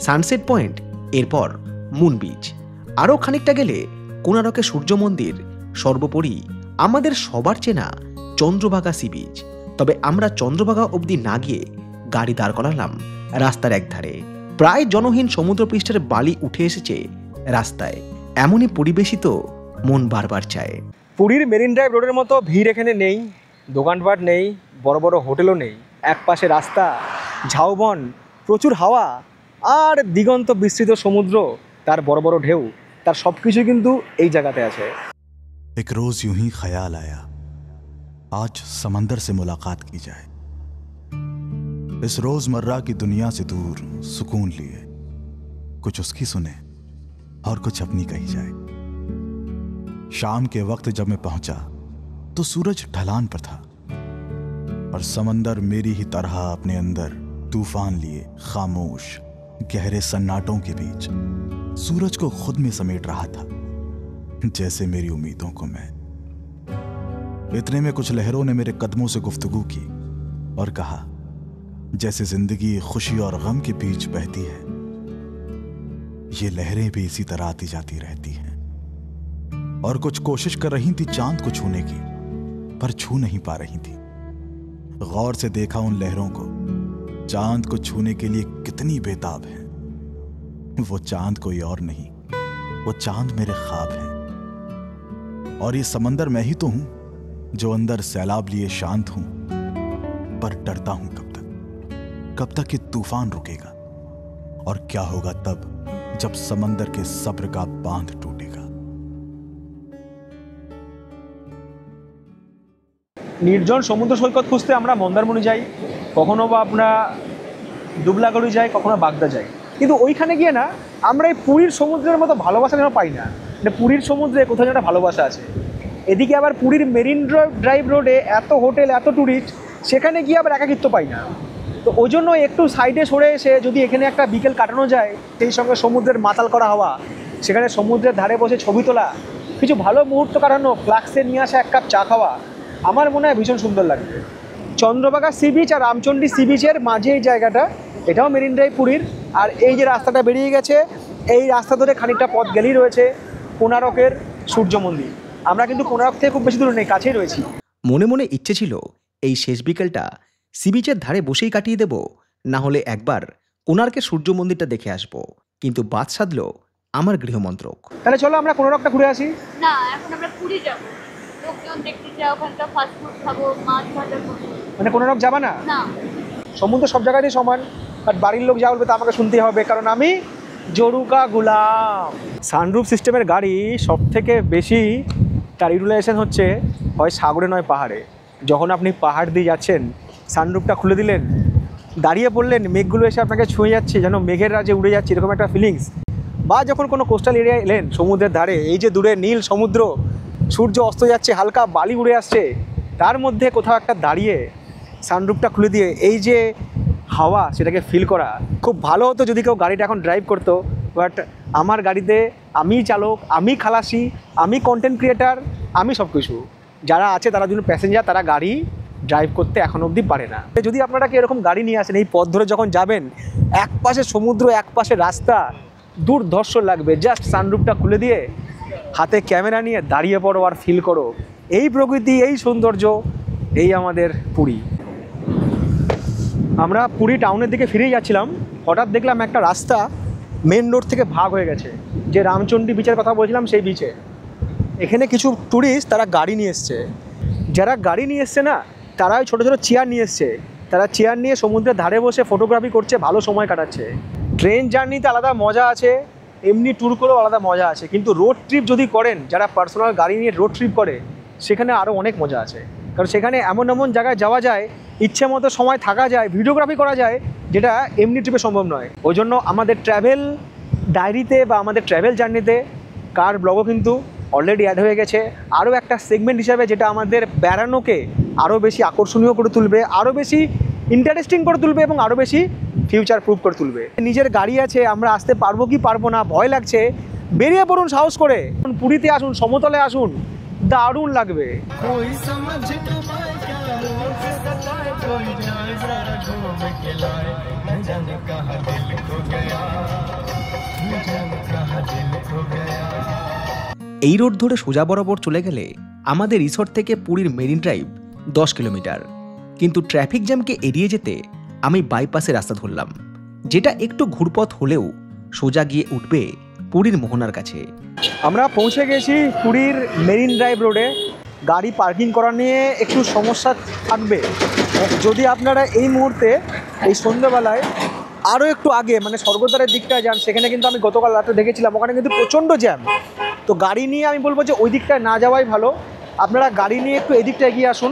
সানসেট পয়েন্ট, এরপর মুন বিচ। আরও খানিকটা গেলে কোনারকে সূর্য মন্দির, সর্বোপরি আমাদের সবার চেনা চন্দ্রভাগা সি বিচ। তবে আমরা চন্দ্রভাগা অবধি না গিয়ে গাড়ি দাঁড় করালাম রাস্তার একধারে। প্রায় জনহীন সমুদ্রপৃষ্ঠের বালি উঠে এসেছে রাস্তায়, এমনই পরিবেশিত মন বারবার চায়। পুরীর মেরিন ড্রাইভ রোডের মতো ভিড় এখানে নেই, দোকানপাট নেই, বড় বড় হোটেলও নেই। এক পাশে রাস্তা, ঝাউবন, প্রচুর হাওয়া আর দিগন্ত বিস্তৃত সমুদ্র, তার বড় বড় ঢেউ, তার সব কিছুই কিন্তু এই জায়গাতে আছে। एक रोज यूं ही ख्याल आया, आज समंदर से मुलाकात की जाए। इस रोजमर्रा की दुनिया से दूर सुकून लिए कुछ उसकी सुने और कुछ अपनी कही जाए। शाम के वक्त जब मैं पहुंचा तो सूरज ढलान पर था और समंदर मेरी ही तरह अपने अंदर तूफान लिए खामोश गहरे सन्नाटों के बीच सूरज को खुद में समेट रहा था, जैसे मेरी उम्मीदों को मैं। इतने में कुछ लहरों ने मेरे कदमों से गुफ्तगू की और कहा, जैसे जिंदगी खुशी और गम के बीच बहती है, ये लहरें भी इसी तरह आती जाती रहती हैं। और कुछ कोशिश कर रही थी चांद को छूने की, पर छू नहीं पा रही थी। गौर से देखा उन लहरों को, चांद को छूने के लिए कितनी बेताब है। वो चांद कोई और नहीं, वो चांद मेरे ख्वाब हैं। और ये समंदर मैं ही तो हूं जो अंदर सैलाब लिए शांत हूं, पर डरता हूं कब तक ये तूफान रुकेगा, और क्या होगा तब जब समंदर के सब्र का बांध टूटेगा। নির্জন সমুদ্র সৈকত খুঁজতে আমরা মন্দারমণি যাই, কখনো বা আমরা দুবলাগড়ি যাই, কখনো বাগদা যাই, কিন্তু ওইখানে গিয়ে না আমরা এই পুরীর সমুদ্রের মতো ভালোবাসা যেন পাই না। মানে পুরীর সমুদ্রে কোথাও যেন একটা ভালোবাসা আছে। এদিকে আবার পুরীর মেরিন ড্রাইভ রোডে এত হোটেল, এত ট্যুরিস্ট, সেখানে গিয়ে আবার একাকিত্ব পাই না। তো ওই জন্য একটু সাইডে সরে এসে যদি এখানে একটা বিকেল কাটানো যায়, সেই সঙ্গে সমুদ্রের মাতাল করা হওয়া, সেখানে সমুদ্রের ধারে বসে ছবি তোলা, কিছু ভালো মুহূর্ত কাটানো, ফ্লাক্সে নিয়ে আসা এক কাপ চা খাওয়া, আমার মনে হয় ভীষণ সুন্দর লাগবে। চন্দ্রভাগা সি বিচ আর রামচণ্ডী সি বিচের মাঝে এই জায়গাটা, এটাও মেরিন ড্রাইভ পুরীর। আর এই যে রাস্তাটা বেরিয়ে গেছে, এই রাস্তা ধরে খানিকটা পথ গেলেই রয়েছে কোনারকের সূর্য মন্দির। আমরা কিন্তু কোনারক থেকে খুব বেশি দূরে নেই, কাছেই রয়েছি। মনে মনে ইচ্ছে ছিল এই শেষ বিকেলটা সি বিচের ধারে বসেই কাটিয়ে দেব, না হলে একবার কোনার্কের সূর্য মন্দিরটা দেখে আসব, কিন্তু বাদ সাধল আমার গৃহমন্ত্রক। তাহলে চলো আমরা কোনারকটা ঘুরে আসি। না, এখন আমরা পুরী যাবো, লোকজন দেখতে চাই, ওখানকার ফাস্ট ফুড খাবো, মাছ ভাজা খাবো। মানে কোনারক যাবা না? না, সমুদ্র সব জায়গাতেই সমান, বাট বাড়ির লোক যা বলবে তা আমাকে শুনতেই হবে, কারণ আমি জরুকা গুলাম। সানরুফ সিস্টেমের গাড়ি সব থেকে বেশি তার ইউটিলাইজেশন হচ্ছে হয় সাগরে নয় পাহাড়ে। যখন আপনি পাহাড় দিয়ে যাচ্ছেন, সানরুফটা খুলে দিলেন, দাঁড়িয়ে পড়লেন, মেঘগুলো এসে আপনাকে ছুঁয়ে যাচ্ছে, যেন মেঘের রাজ্যে উড়ে যাচ্ছে, এরকম একটা ফিলিংস। বা যখন কোনো কোস্টাল এরিয়ায় এলেন, সমুদ্রের ধারে, এই যে দূরে নীল সমুদ্র, সূর্য অস্ত যাচ্ছে, হালকা বালি উড়ে আসছে, তার মধ্যে কোথাও একটা দাঁড়িয়ে সানরুফটা খুলে দিয়ে এই যে হাওয়া, সেটাকে ফিল করা খুব ভালো হতো যদি কেউ গাড়িটা এখন ড্রাইভ করতো। বাট আমার গাড়িতে আমি চালক, আমি খালাসি, আমি কন্টেন্ট ক্রিয়েটার, আমি সব কিছু। যারা আছে তারা যদি প্যাসেঞ্জার, তারা গাড়ি ড্রাইভ করতে এখন অবধি পারে না। যদি আপনারা কি এরকম গাড়ি নিয়ে আসেন, এই পথ ধরে যখন যাবেন, এক পাশে সমুদ্র, এক পাশে রাস্তা, দুর্ধর্ষ লাগবে। জাস্ট সানরুফটা খুলে দিয়ে হাতে ক্যামেরা নিয়ে দাঁড়িয়ে পড়ো আর ফিল করো এই প্রকৃতি, এই সৌন্দর্য, এই আমাদের পুরী। আমরা পুরী টাউনের দিকে ফিরেই যাচ্ছিলাম, হঠাৎ দেখলাম একটা রাস্তা মেন রোড থেকে ভাগ হয়ে গেছে, যে রামচণ্ডী বিচের কথা বলছিলাম সেই বিচে। এখানে কিছু ট্যুরিস্ট তারা গাড়ি নিয়ে এসছে। যারা গাড়ি নিয়ে এসছে না, তারা ওই ছোটো ছোটো চেয়ার নিয়ে এসছে। তারা চেয়ার নিয়ে সমুদ্রের ধারে বসে ফটোগ্রাফি করছে, ভালো সময় কাটাচ্ছে। ট্রেন জার্নিতে আলাদা মজা আছে, এমনি ট্যুর করেও আলাদা মজা আছে, কিন্তু রোড ট্রিপ যদি করেন, যারা পার্সোনাল গাড়ি নিয়ে রোড ট্রিপ করে, সেখানে আরও অনেক মজা আছে। কারণ সেখানে এমন এমন জায়গায় যাওয়া যায়, ইচ্ছে মতো সময় থাকা যায়, ভিডিওগ্রাফি করা যায়, যেটা এমনি ট্রিপে সম্ভব নয়। ওই জন্য আমাদের ট্র্যাভেল ডায়েরিতে বা আমাদের ট্র্যাভেল জার্নিতে কার ব্লগও কিন্তু অলরেডি অ্যাড হয়ে গেছে, আরও একটা সেগমেন্ট হিসাবে, যেটা আমাদের বেড়ানোকে আরও বেশি আকর্ষণীয় করে তুলবে, আরও বেশি ইন্টারেস্টিং করে তুলবে এবং আরও বেশি ফিউচার প্রুফ করে তুলবে। নিজের গাড়ি আছে, আমরা আসতে পারবো কি পারবো না ভয় লাগছে, বেরিয়ে পড়ুন সাহস করে, পুরীতে আসুন, সমতলে আসুন, দারুণ লাগবে। এই রোড ধরে সোজা বরাবর চলে গেলে আমাদের রিসর্ট থেকে পুরীর মেরিন ড্রাইভ 10 কিলোমিটার। কিন্তু ট্রাফিক জ্যামকে এড়িয়ে যেতে আমি বাইপাসে রাস্তা ধরলাম, যেটা একটু ঘুরপথ হলেও সোজা গিয়ে উঠবে পুরীর মোহনার কাছে। আমরা পৌঁছে গেছি পুরীর মেরিন ড্রাইভ রোডে। গাড়ি পার্কিং করা নিয়ে একটু সমস্যা থাকবে যদি আপনারা এই মুহূর্তে, এই সন্ধ্যেবেলায় আরও একটু আগে, মানে স্বর্গদ্বারের দিকটায় যান। সেখানে কিন্তু আমি গতকাল রাতে দেখেছিলাম, ওখানে কিন্তু প্রচণ্ড জ্যাম। তো গাড়ি নিয়ে আমি বলবো যে ওই দিকটায় না যাওয়াই ভালো। আপনারা গাড়ি নিয়ে একটু এদিকটা এগিয়ে আসুন,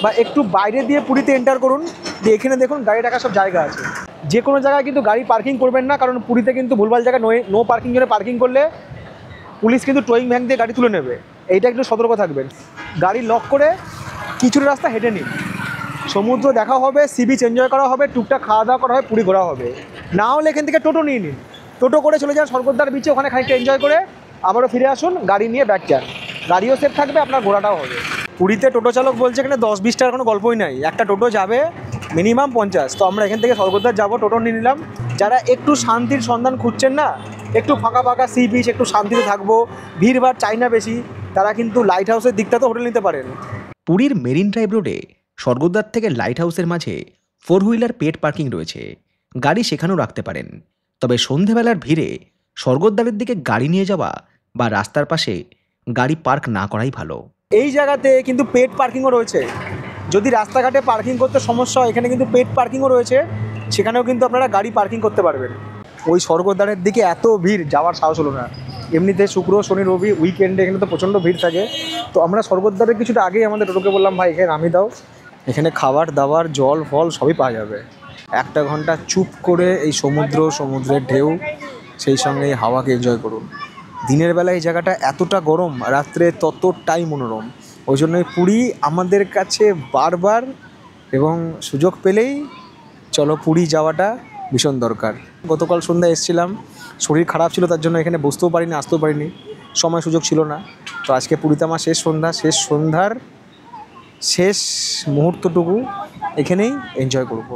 বা একটু বাইরে দিয়ে পুরীতে এন্টার করুন। যে এখানে দেখুন গাড়ি রাখার সব জায়গা আছে। যে কোনো জায়গায় কিন্তু গাড়ি পার্কিং করবেন না, কারণ পুরীতে কিন্তু ভুলভাল জায়গায় নো পার্কিং জোনে পার্কিং করলে পুলিশ কিন্তু টোয়িং ভ্যান দিয়ে গাড়ি তুলে নেবে। এইটা একটু সতর্ক থাকবেন। গাড়ি লক করে কিছুটা রাস্তা হেঁটে নিন, সমুদ্র দেখা হবে, সি বিচ এনজয় করা হবে, টুকটাক খাওয়া দাওয়া করা হবে, পুরী ঘোরা হবে। না হলে এখান থেকে টোটো নিয়ে নিন, টোটো করে চলে যান স্বর্গদ্বার বিচে, ওখানে খানিকটা এনজয় করে আবারও ফিরে আসুন। গাড়ি নিয়ে ব্যাক যান, গাড়িও সেফ থাকবে, আপনার ঘোরাটাও হবে। পুরীতে টোটো চালক বলছে এখানে 10-20 টাকার কোনো গল্পই নাই, একটা টোটো যাবে মিনিমাম 50। তো আমরা এখান থেকে স্বর্গদ্বার যাবো, টোটো নিয়ে নিলাম। যারা একটু শান্তির সন্ধান খুঁজছেন না, একটু ফাঁকা ফাঁকা সি বিচ, একটু শান্তিতে থাকবো, ভিড়ভাড় চাই না বেশি, তারা কিন্তু লাইট হাউসের দিকটাতে হোটেল নিতে পারেন। পুরীর মেরিন ড্রাইভ রোডে স্বর্গদ্বার থেকে লাইট হাউসের মাঝে 4 হুইলার পেড পার্কিং রয়েছে, গাড়ি সেখানেও রাখতে পারেন। তবে সন্ধেবেলার ভিড়ে স্বর্গদ্বারের দিকে গাড়ি নিয়ে যাওয়া বা রাস্তার পাশে গাড়ি পার্ক না করাই ভালো। এই জায়গাতে কিন্তু পেড পার্কিংও রয়েছে। যদি রাস্তাঘাটে পার্কিং করতে সমস্যা হয়, এখানে কিন্তু পেড পার্কিংও রয়েছে, সেখানেও কিন্তু আপনারা গাড়ি পার্কিং করতে পারবেন। ওই স্বর্গদ্বারের দিকে এত ভিড়, যাওয়ার সাহস হলো না। এমনিতে শুক্র, শনি, রবি উইকেন্ডে এখানে তো প্রচণ্ড ভিড় থাকে। তো আমরা স্বর্গদ্বারের কিছুটা আগেই আমাদের টোটোকে বললাম, ভাই এখানে নামিয়ে দাও, এখানে খাবার দাবার, জল ফল সবই পাওয়া যাবে। 1 ঘন্টা চুপ করে এই সমুদ্রের ঢেউ, সেই সঙ্গে এই হাওয়াকে এনজয় করুন। দিনের বেলায় এই জায়গাটা এতটা গরম, রাত্রে ততটাই মনোরম। ওই জন্যই পুরী আমাদের কাছে বারবার এবং সুযোগ পেলেই চলো পুরী যাওয়াটা ভীষণ দরকার। গতকাল সন্ধ্যায় এসেছিলাম, শরীর খারাপ ছিল, তার জন্য এখানে বসতেও পারিনি, আসতেও পারিনি, সময় সুযোগ ছিল না। তো আজকে পুরীতে আমার শেষ সন্ধ্যার শেষ মুহূর্তটুকু এখানেই এনজয় করব।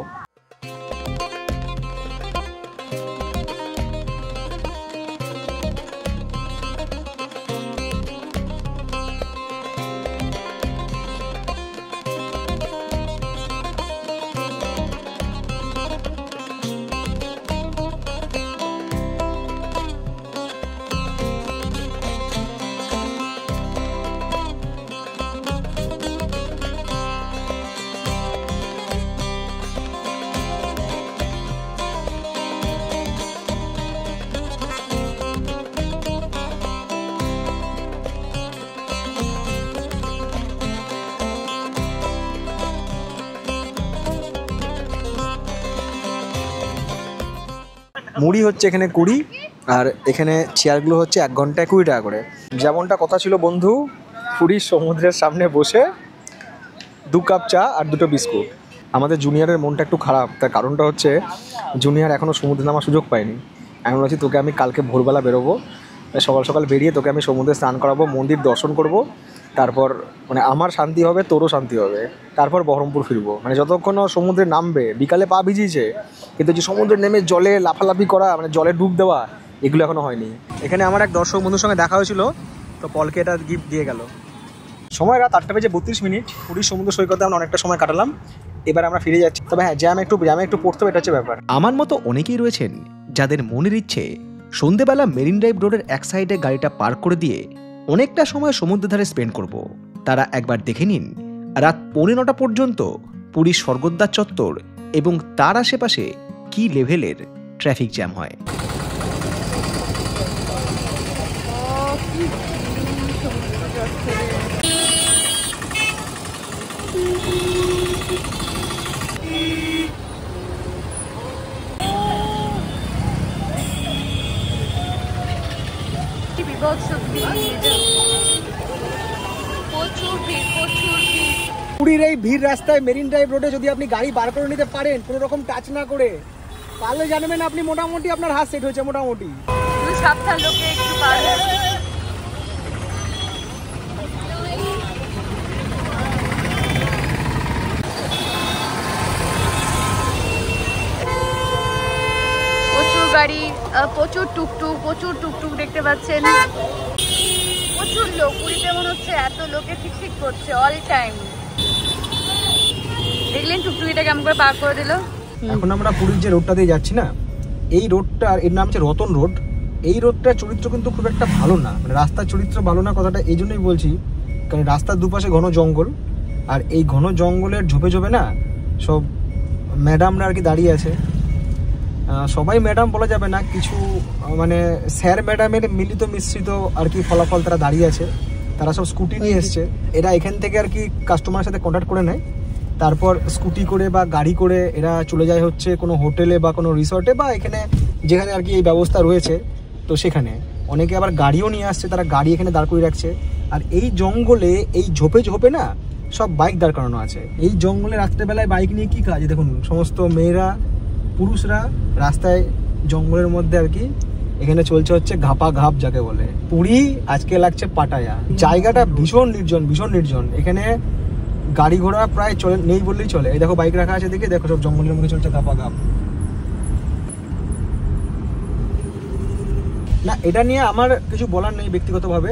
মুড়ি হচ্ছে এখানে 20, আর এখানে চেয়ারগুলো হচ্ছে 1 ঘন্টায় 20 টাকা করে। যেমনটা কথা ছিল বন্ধু, পুরীর সমুদ্রের সামনে বসে 2 কাপ চা আর 2টো বিস্কুট। আমাদের জুনিয়রের মনটা একটু খারাপ, তার কারণটা হচ্ছে জুনিয়র এখনও সমুদ্রে নামার সুযোগ পায়নি। আমি বলছি তোকে আমি কালকে ভোরবেলা বেরোবো, সকাল সকাল বেরিয়ে তোকে আমি সমুদ্রে স্নান করাবো, মন্দির দর্শন করব, তারপর মানে আমার শান্তি হবে, তোরও শান্তি হবে, তারপর বহরমপুর ফিরবো। মানে যতক্ষণ ও সমুদ্রে নামবে, বিকালে পা ভিজিয়েছে, কিন্তু যে সমুদ্রে নেমে জলে লাফালাফি করা, মানে জলে ডুব দেওয়া, এগুলো এখনো হয়নি। এখানে আমার এক দর্শক বন্ধুর সঙ্গে দেখা হয়েছিল, তো পলকে এটা গিফট দিয়ে গেল। সময় রাত 8:32। পুরীর সমুদ্র সৈকতে আমরা অনেকটা সময় কাটালাম, এবার আমরা ফিরে যাচ্ছি। তবে হ্যাঁ, জ্যামে একটু পড়তে হবে, এটা হচ্ছে ব্যাপার। আমার মতো অনেকেই রয়েছেন যাদের মনের ইচ্ছে সন্ধেবেলা মেরিন ড্রাইভ রোডের এক সাইডে গাড়িটা পার্ক করে দিয়ে অনেকটা সময় সমুদ্রের ধারে স্পেন্ড করব। তারা একবার দেখে নিন রাত 9:45 পর্যন্ত পুরীর স্বর্গদ্বার চত্বর এবং তার আশেপাশে কী লেভেলের ট্রাফিক জ্যাম হয়। প্রচুর ভিড়, প্রচুর ভিড়। পুরীর এই ভিড় রাস্তায় মেরিন ড্রাইভ রোডে যদি আপনি গাড়ি বার করে নিতে পারেন কোনো রকম টাচ না করে, তাহলে জানবেন আপনি মোটামুটি আপনার হাত সেট হয়েছে মোটামুটি। শুধু সাবধান, লোকে একটু পার হচ্ছে। প্রচুর গাড়ি, প্রচুর টুকটুক দেখতে পাচ্ছেন, প্রচুর লোক। পুরীতে মনে হচ্ছে এত লোকে ঠিক করছে অল টাইম। দেখলেন টুকটুকিটা কেমন করে পার করে দিল। এখন আমরা পুরীর যে রোডটা দিয়ে যাচ্ছি না, এই রোডটা, এর নাম হচ্ছে রতন রোড। এই রোডটার চরিত্র কিন্তু খুব একটা ভালো না, মানে রাস্তার চরিত্র ভালো না, কথাটা এই জন্যই বলছি কারণ রাস্তার দুপাশে ঘন জঙ্গল, আর এই ঘন জঙ্গলের ঝোপে ঝোপে না সব ম্যাডামরা আর কি দাঁড়িয়ে আছে। সবাই ম্যাডাম বলা যাবে না, কিছু মানে স্যার ম্যাডামের মিলিত মিশ্রিত আর কি ফলাফল তারা দাঁড়িয়ে আছে। তারা সব স্কুটি নিয়ে এসছে, এরা এখান থেকে আর কি কাস্টমারের সাথে কন্ট্যাক্ট করে নেয়, তারপর স্কুটি করে বা গাড়ি করে এরা চলে যায় হচ্ছে কোনো হোটেলে বা কোনো রিসর্টে বা এখানে যেখানে আর কি এই ব্যবস্থা রয়েছে, তো সেখানে অনেকে আবার গাড়িও নিয়ে আসছে, তারা গাড়ি এখানে দাঁড় করিয়ে রাখছে। আর এই জঙ্গলে এই ঝোপে ঝোপে না সব বাইক দাঁড় করানো আছে। এই জঙ্গলে রাত্রেবেলায় বাইক নিয়ে কি কাজ, দেখুন সমস্ত মেয়েরা পুরুষরা রাস্তায় জঙ্গলের মধ্যে আর কি এখানে চলছে হচ্ছে ঘাপা ঘাপ যাকে বলে। পুরী আজকে লাগছে পাটায়া। জায়গাটা ভীষণ নির্জন। এখানে গাড়ি ঘোড়া প্রায় চলে নেই বললেই চলে। এই দেখো বাইক রাখা আছে, দিকে দেখো সব জঙ্গলের মধ্যে চলছে ঘাপা ঘাপ। না, এটা নিয়ে আমার কিছু বলার নেই ব্যক্তিগতভাবে,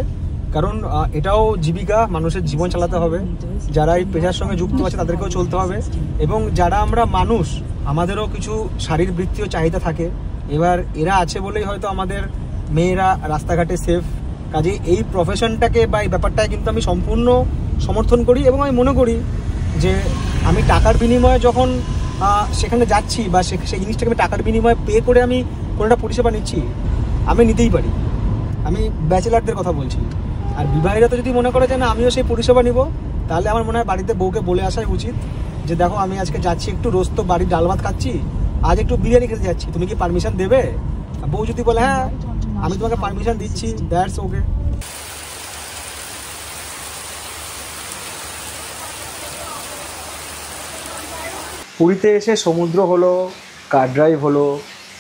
কারণ এটাও জীবিকা, মানুষের জীবন চালাতে হবে। যারা এই পেশার সঙ্গে যুক্ত আছে তাদেরকেও চলতে হবে, এবং যারা আমরা মানুষ আমাদেরও কিছু শারীরবৃত্তীয় চাহিদা থাকে। এবার এরা আছে বলেই হয়তো আমাদের মেয়েরা রাস্তাঘাটে সেফ। কাজে এই প্রফেশনটাকে বা এই ব্যাপারটাকে কিন্তু আমি সম্পূর্ণ সমর্থন করি, এবং আমি মনে করি যে আমি টাকার বিনিময়ে যখন সেখানে যাচ্ছি বা সেই জিনিসটাকে আমি টাকার বিনিময়ে পে করে আমি কোনো একটা পরিষেবা নিচ্ছি, আমি নিতেই পারি। আমি ব্যাচেলারদের কথা বলছি। আর বিবাহিতা তো যদি মনে করে যে না আমিও সেই পরিষেবা নিব, তাহলে আমার মনে হয় বাড়িতে বউকে বলে আসাই উচিত যে দেখো আমি আজকে যাচ্ছি, একটু রোজ তো বাড়ির ডাল ভাত খাচ্ছি, আজ একটু বিরিয়ানি খেতে যাচ্ছি, তুমি কি পারমিশন দেবে? বউ যদি বলে হ্যাঁ আমি তোমাকে পারমিশন দিচ্ছি, দ্যাটস ওকে। পুরীতে এসে সমুদ্র হলো, কার ড্রাইভ হলো,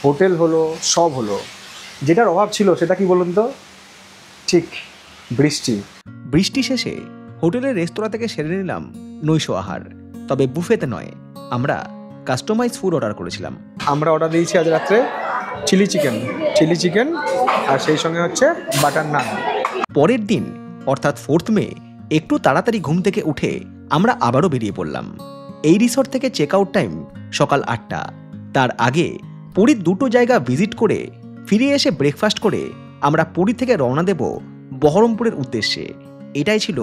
হোটেল হলো, সব হলো। যেটার অভাব ছিল সেটা কি বলুন তো? ঠিক বৃষ্টি শেষে হোটেলের রেস্তোরাঁ থেকে সেরে নিলাম নৈশ আহার। তবে বুফেতে নয়, আমরা কাস্টমাইজ ফুড অর্ডার করেছিলাম। আমরা অর্ডার দিয়েছি আজ রাত্রে চিলি চিকেন আর সেই সঙ্গে হচ্ছে বাটার নান। পরের দিন অর্থাৎ 4 মে একটু তাড়াতাড়ি ঘুম থেকে উঠে আমরা আবারও বেরিয়ে পড়লাম। এই রিসর্ট থেকে চেক আউট টাইম সকাল 8টা। তার আগে পুরীর 2টো জায়গা ভিজিট করে ফিরে এসে ব্রেকফাস্ট করে আমরা পুরী থেকে রওনা দেব বহরমপুরের উদ্দেশ্যে। এটাই ছিল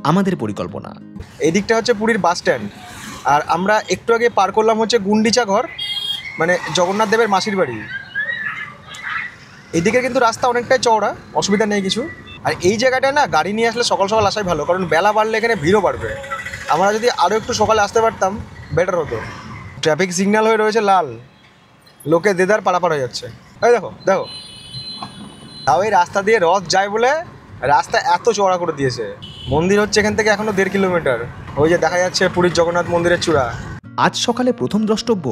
আমাদের পরিকল্পনা। এই দিকটা হচ্ছে পুরীর বাস স্ট্যান্ড, আর আমরা একটু আগে পার করলাম হচ্ছে গুন্ডিচা ঘর, মানে জগন্নাথ দেবের মাসির বাড়ি। এদিকে কিন্তু রাস্তা অনেকটাই চওড়া, অসুবিধা নেই কিছু। আর এই জায়গাটায় না গাড়ি নিয়ে আসলে সকাল সকাল আসাই ভালো, কারণ বেলা বাড়লে এখানে ভিড়ও বাড়বে। আমরা যদি আরও একটু সকালে আসতে পারতাম বেটার হতো। ট্রাফিক সিগন্যাল হয়ে রয়েছে লাল, লোকে দেদার পারাপার হয়ে যাচ্ছে। এই দেখো তাও এই রাস্তা দিয়ে রথ যায় বলে রাস্তা এত চওড়া করে দিয়েছে। মন্দির হচ্ছে এখান থেকে এখনো 1.5 কিলোমিটার। ওই যে দেখা যাচ্ছে পুরীর জগন্নাথ মন্দিরের চূড়া। আজ সকালে প্রথম দ্রষ্টব্য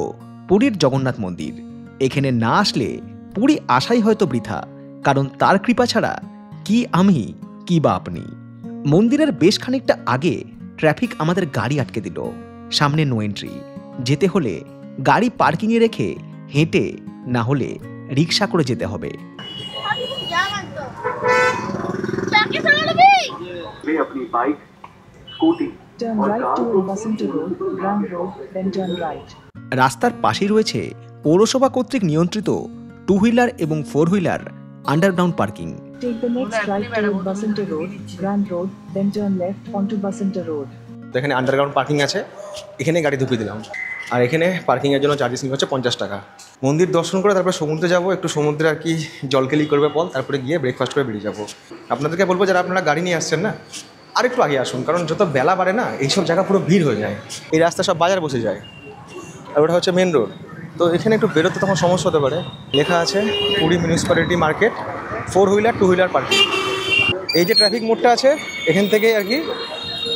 পুরীর জগন্নাথ মন্দির। এখানে না আসলে পুরী আসাই হয়তো বৃথা, কারণ তার কৃপা ছাড়া কি আমি কি বা আপনি। মন্দিরের বেশ খানিকটা আগে ট্রাফিক আমাদের গাড়ি আটকে দিল। সামনে নো এন্ট্রি, যেতে হলে গাড়ি পার্কিংয়ে রেখে হেঁটে না হলে রিক্সা করে যেতে হবে। अपनी bike scooty Turn right toward Basanti Road, Grand Road, then turn right. রাস্তার পাশেই রয়েছে পৌরসভা কর্তৃক নিয়ন্ত্রিত 2 হুইলার এবং 4 wheeler underground parking. Take the next right toward Basanti Road, Grand Road, then turn left onto Basanti Road. তো এখানে underground parking আছে, এখানে গাড়ি ঢুকিয়ে দিলাম। আর এখানে পার্কিংয়ের জন্য চার্জেস নিচ্ছে 50 টাকা। মন্দির দর্শন করে তারপরে সমুদ্রে যাব, একটু সমুদ্রে আর কি জলকেলি করবে বল, তারপরে গিয়ে ব্রেকফাস্ট করে বেরিয়ে যাবো। আপনাদেরকে বলবো যারা আপনারা গাড়ি নিয়ে আসছেন না, আর একটু আগে আসুন, কারণ যত বেলা বাড়ে না এইসব জায়গা পুরো ভিড় হয়ে যায়। এই রাস্তা সব বাজার বসে যায়, আর ওটা হচ্ছে মেন রোড। তো এখানে একটু বেরোতে তখন সমস্যা হতে পারে। লেখা আছে Puri municipality market, 4 wheeler 2 wheeler parking. এই যে ট্রাফিক মোড়টা আছে এখান থেকে আর কি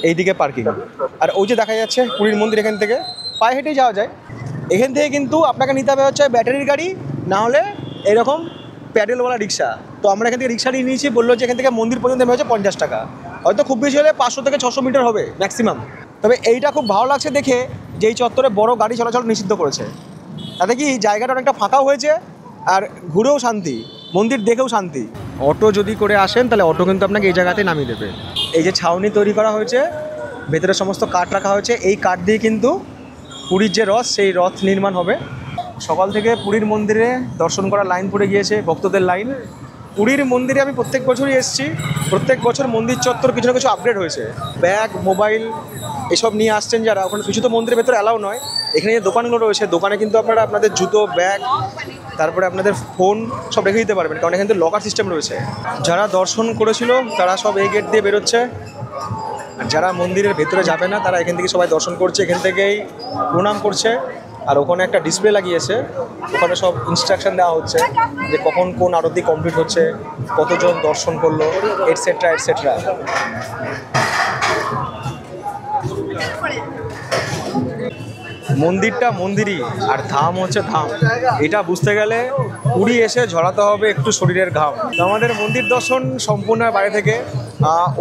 এইদিকে পার্কিং। আর ওই যে দেখা যাচ্ছে পুরীর মন্দির, এখান থেকে পায়ে হেঁটেই যাওয়া যায়। এখান থেকে কিন্তু আপনাকে নিতে হবে হচ্ছে ব্যাটারির গাড়ি, না হলে এরকম প্যাডেলওয়ালা রিক্সা। তো আমরা এখান থেকে রিক্সা নিয়ে নিয়েছি, বললো যে এখান থেকে মন্দির পর্যন্ত হচ্ছে 50 টাকা, হয়তো খুব বেশি হলে 500 থেকে 600 মিটার হবে ম্যাক্সিমাম। তবে এইটা খুব ভালো লাগছে দেখে যে এই চত্বরে বড় গাড়ি চলাচল নিষিদ্ধ করেছে। তাতে কি জায়গাটা অনেকটা ফাঁকাও হয়েছে, আর ঘুরেও শান্তি, মন্দির দেখেও শান্তি। অটো যদি করে আসেন তাহলে অটো কিন্তু আপনাকে এই জায়গাতে নামিয়ে দেবে। এই যে ছাউনি তৈরি করা হয়েছে, ভেতরে সমস্ত কাঠ রাখা হয়েছে, এই কাঠ দিয়ে কিন্তু পুরীর যে রথ, সেই রথ নির্মাণ হবে। সকাল থেকে পুরীর মন্দিরে দর্শন করার লাইন পড়ে গিয়েছে, ভক্তদের লাইন। পুরীর মন্দিরে আমি প্রত্যেক বছরই এসেছি, প্রত্যেক বছর মন্দির চত্বর কিছু না কিছু আপডেট হয়েছে। ব্যাগ, মোবাইল এসব নিয়ে আসছেন যারা, ওখানে কিছু তো মন্দিরের ভেতরে অ্যালাউ নয়। এখানে যে দোকানগুলো রয়েছে, দোকানে কিন্তু আপনারা আপনাদের জুতো, ব্যাগ, তারপরে আপনাদের ফোন সব রেখে দিতে পারবেন, কারণ এখানে লকার সিস্টেম রয়েছে। যারা দর্শন করেছিল তারা সব এই গেট দিয়ে বেরোচ্ছে, আর যারা মন্দিরের ভেতরে যাবে না তারা এখান থেকে সবাই দর্শন করছে, এখান থেকেই প্রণাম করছে। আর ওখানে একটা ডিসপ্লে লাগিয়েছে, ওখানে সব ইনস্ট্রাকশন দেওয়া হচ্ছে যে কখন কোন আরতি কমপ্লিট হচ্ছে, কতজন দর্শন করলো, এটসেট্রা এটসেট্রা। মন্দিরটা মন্দিরই, আর ধাম হচ্ছে ধাম। এটা বুঝতে গেলে পুরী এসে ঝরাতে হবে একটু শরীরের ঘাম। তো আমাদের মন্দির দর্শন সম্পূর্ণ বাইরে থেকে।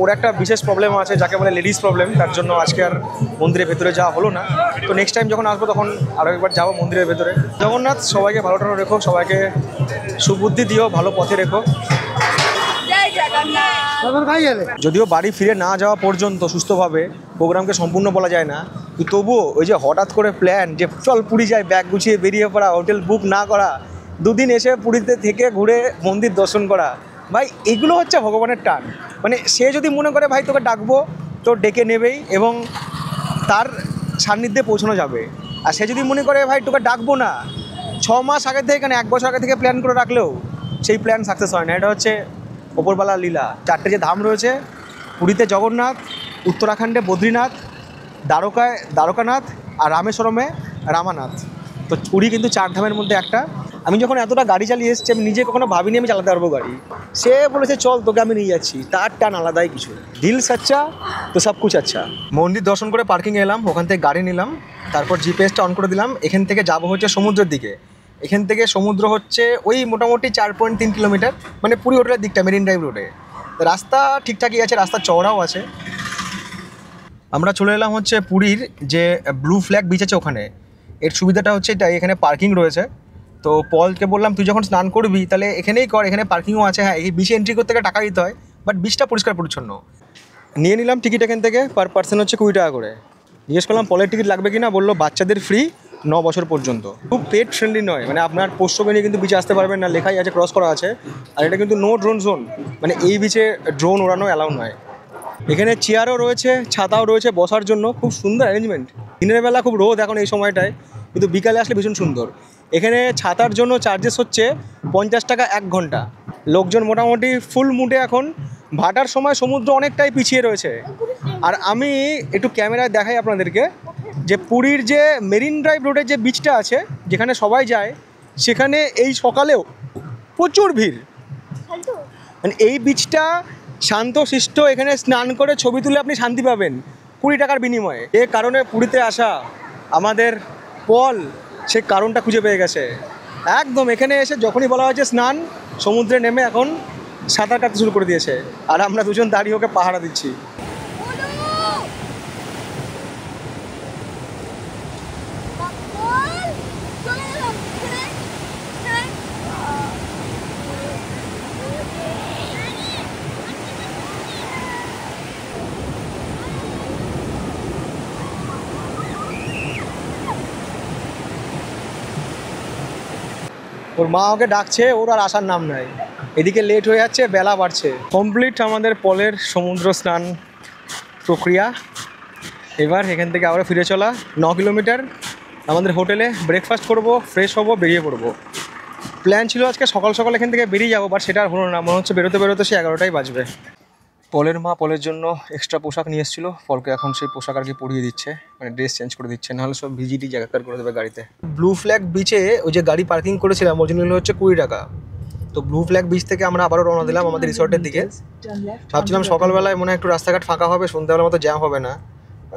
ওর একটা বিশেষ প্রবলেম আছে, যাকে বলে লেডিস প্রবলেম, তার জন্য আজকে আর মন্দিরের ভেতরে যাওয়া হলো না। তো নেক্সট টাইম যখন আসবো তখন আরও একবার যাবো মন্দিরের ভেতরে। জগন্নাথ সবাইকে ভালো টানো রেখো, সবাইকে সুবুদ্ধি দিও, ভালো পথে রেখো। যদিও বাড়ি ফিরে না যাওয়া পর্যন্ত সুস্থভাবে প্রোগ্রামকে সম্পূর্ণ বলা যায় না, কিন্তু তবুও ওই যে হঠাৎ করে প্ল্যান যে চল পুরী যাই, ব্যাগ গুছিয়ে বেরিয়ে পড়া, হোটেল বুক না করা, 2 দিন এসে পুরীতে থেকে ঘুরে মন্দির দর্শন করা, ভাই এগুলো হচ্ছে ভগবানের টান। মানে সে যদি মনে করে ভাই তোকে ডাকবো, তো ডেকে নেবেই এবং তার সান্নিধ্যে পৌঁছানো যাবে। আর সে যদি মনে করে ভাই তোকে ডাকবো না, 6 মাস আগে থেকে, এখানে 1 বছর আগে থেকে প্ল্যান করে রাখলেও সেই প্ল্যান সাকসেস হয় না। এটা হচ্ছে ওপরবেলার লীলা। 4টে যে ধাম রয়েছে, পুরীতে জগন্নাথ, উত্তরাখণ্ডে বদ্রীনাথ, দ্বারকায় দ্বারকানাথ, আর রামেশ্বরমে রামানাথ। তো পুরী কিন্তু 4 ধামের মধ্যে একটা। আমি যখন এতটা গাড়ি চালিয়ে এসেছি, আমি নিজে কখনো ভাবিনি আমি চালাতে পারবো গাড়ি। সে বলেছে চল তোকে আমি নিয়ে যাচ্ছি, তার টান আলাদাই কিছু। দিল সচ্চা তো সব কুছ আচ্ছা। মন্দির দর্শন করে পার্কিংয়ে এলাম, ওখান থেকে গাড়ি নিলাম, তারপর জিপিএসটা অন করে দিলাম। এখান থেকে যাবো হচ্ছে সমুদ্রের দিকে। এখান থেকে সমুদ্র হচ্ছে ওই মোটামুটি 4.3 কিলোমিটার, মানে পুরী হোটেলের দিকটা, মেরিন ড্রাইভ রোডে। রাস্তা ঠিকঠাকই আছে, রাস্তা চওড়াও আছে। আমরা চলে এলাম হচ্ছে পুরীর যে ব্লু ফ্ল্যাগ বিচ আছে ওখানে। এর সুবিধাটা হচ্ছে এটাই, এখানে পার্কিং রয়েছে। তো পলকে বললাম তুই যখন স্নান করবি তাহলে এখানেই কর, এখানে পার্কিংও আছে। হ্যাঁ, এই বিচে এন্ট্রি করতে গেলে টাকা দিতে হয়, বাট বিচটা পরিষ্কার পরিচ্ছন্ন। নিয়ে নিলাম টিকিট এখান থেকে, পার পার্সন হচ্ছে 20 টাকা করে। জিজ্ঞেস করলাম পলের টিকিট লাগবে কি না, বললো বাচ্চাদের ফ্রি 9 বছর পর্যন্ত। খুব পেট ফ্রেন্ডলি নয়, মানে আপনার পোষ্যকে নিয়ে কিন্তু বিচে আসতে পারবেন না, লেখাই আছে, ক্রস করা আছে। আর এটা কিন্তু নো ড্রোন জোন, মানে এই বিচে ড্রোন ওড়ানো অ্যালাউ নয়। এখানে চেয়ারও রয়েছে, ছাতাও রয়েছে বসার জন্য, খুব সুন্দর অ্যারেঞ্জমেন্ট। দিনের বেলা খুব রোদ এখন এই সময়টায়, কিন্তু বিকালে আসলে ভীষণ সুন্দর। এখানে ছাতার জন্য চার্জেস হচ্ছে 50 টাকা 1 ঘন্টা। লোকজন মোটামুটি ফুল মুডে এখন। ভাটার সময় সমুদ্র অনেকটাই পিছিয়ে রয়েছে। আর আমি একটু ক্যামেরায় দেখাই আপনাদেরকে যে পুরীর যে মেরিন ড্রাইভ রোডের যে বিচটা আছে, যেখানে সবাই যায়, সেখানে এই সকালেও প্রচুর ভিড়। মানে এই বিচটা শান্তশিষ্ট, এখানে স্নান করে ছবি তুলে আপনি শান্তি পাবেন 20 টাকার বিনিময়ে। এ কারণে পুরীতে আসা আমাদের পল সে কারণটা খুঁজে পেয়ে গেছে। একদম এখানে এসে যখনই বলা হয়েছে স্নান, সমুদ্রে নেমে এখন সাঁতার কাটতে শুরু করে দিয়েছে, আর আমরা দুজন দাঁড়িয়ে ওকে পাহারা দিচ্ছি। ওর মা ওকে ডাকছে, ওর আর আসার নাম নাই। এদিকে লেট হয়ে যাচ্ছে, বেলা বাড়ছে। কমপ্লিট আমাদের পলের সমুদ্র স্নান প্রক্রিয়া। এবার এখান থেকে আবার ফিরে চলা 9 কিলোমিটার। আমাদের হোটেলে ব্রেকফাস্ট করব, ফ্রেশ হব, বেরিয়ে পড়বো। প্ল্যান ছিল আজকে সকাল সকাল এখান থেকে বেরিয়ে যাবো, বাট সেটা আর হলো না। মনে হচ্ছে বেরোতে বেরোতে সে 11টাই বাজবে। পলের মা পলের জন্য এক্সট্রা পোশাক নিয়ে এসেছিলো, পলকে এখন সেই পোশাক আর কি পরিয়ে দিচ্ছে, মানে ড্রেস চেঞ্জ করে দিচ্ছে, নাহলে সব ভিজিটি জায়গাকার করে দেবে গাড়িতে। ব্লু ফ্ল্যাগ বিচে ওই যে গাড়ি পার্কিং করেছিলাম ওর জন্য হচ্ছে 20 টাকা। তো ব্লু ফ্ল্যাগ বিচ থেকে আমরা আবারও রওনা দিলাম আমাদের রিসর্টের দিকে। ভাবছিলাম সকালবেলায় মনে হয় একটু রাস্তাঘাট ফাঁকা হবে, সন্ধ্যাবেলার মতো জ্যাম হবে না।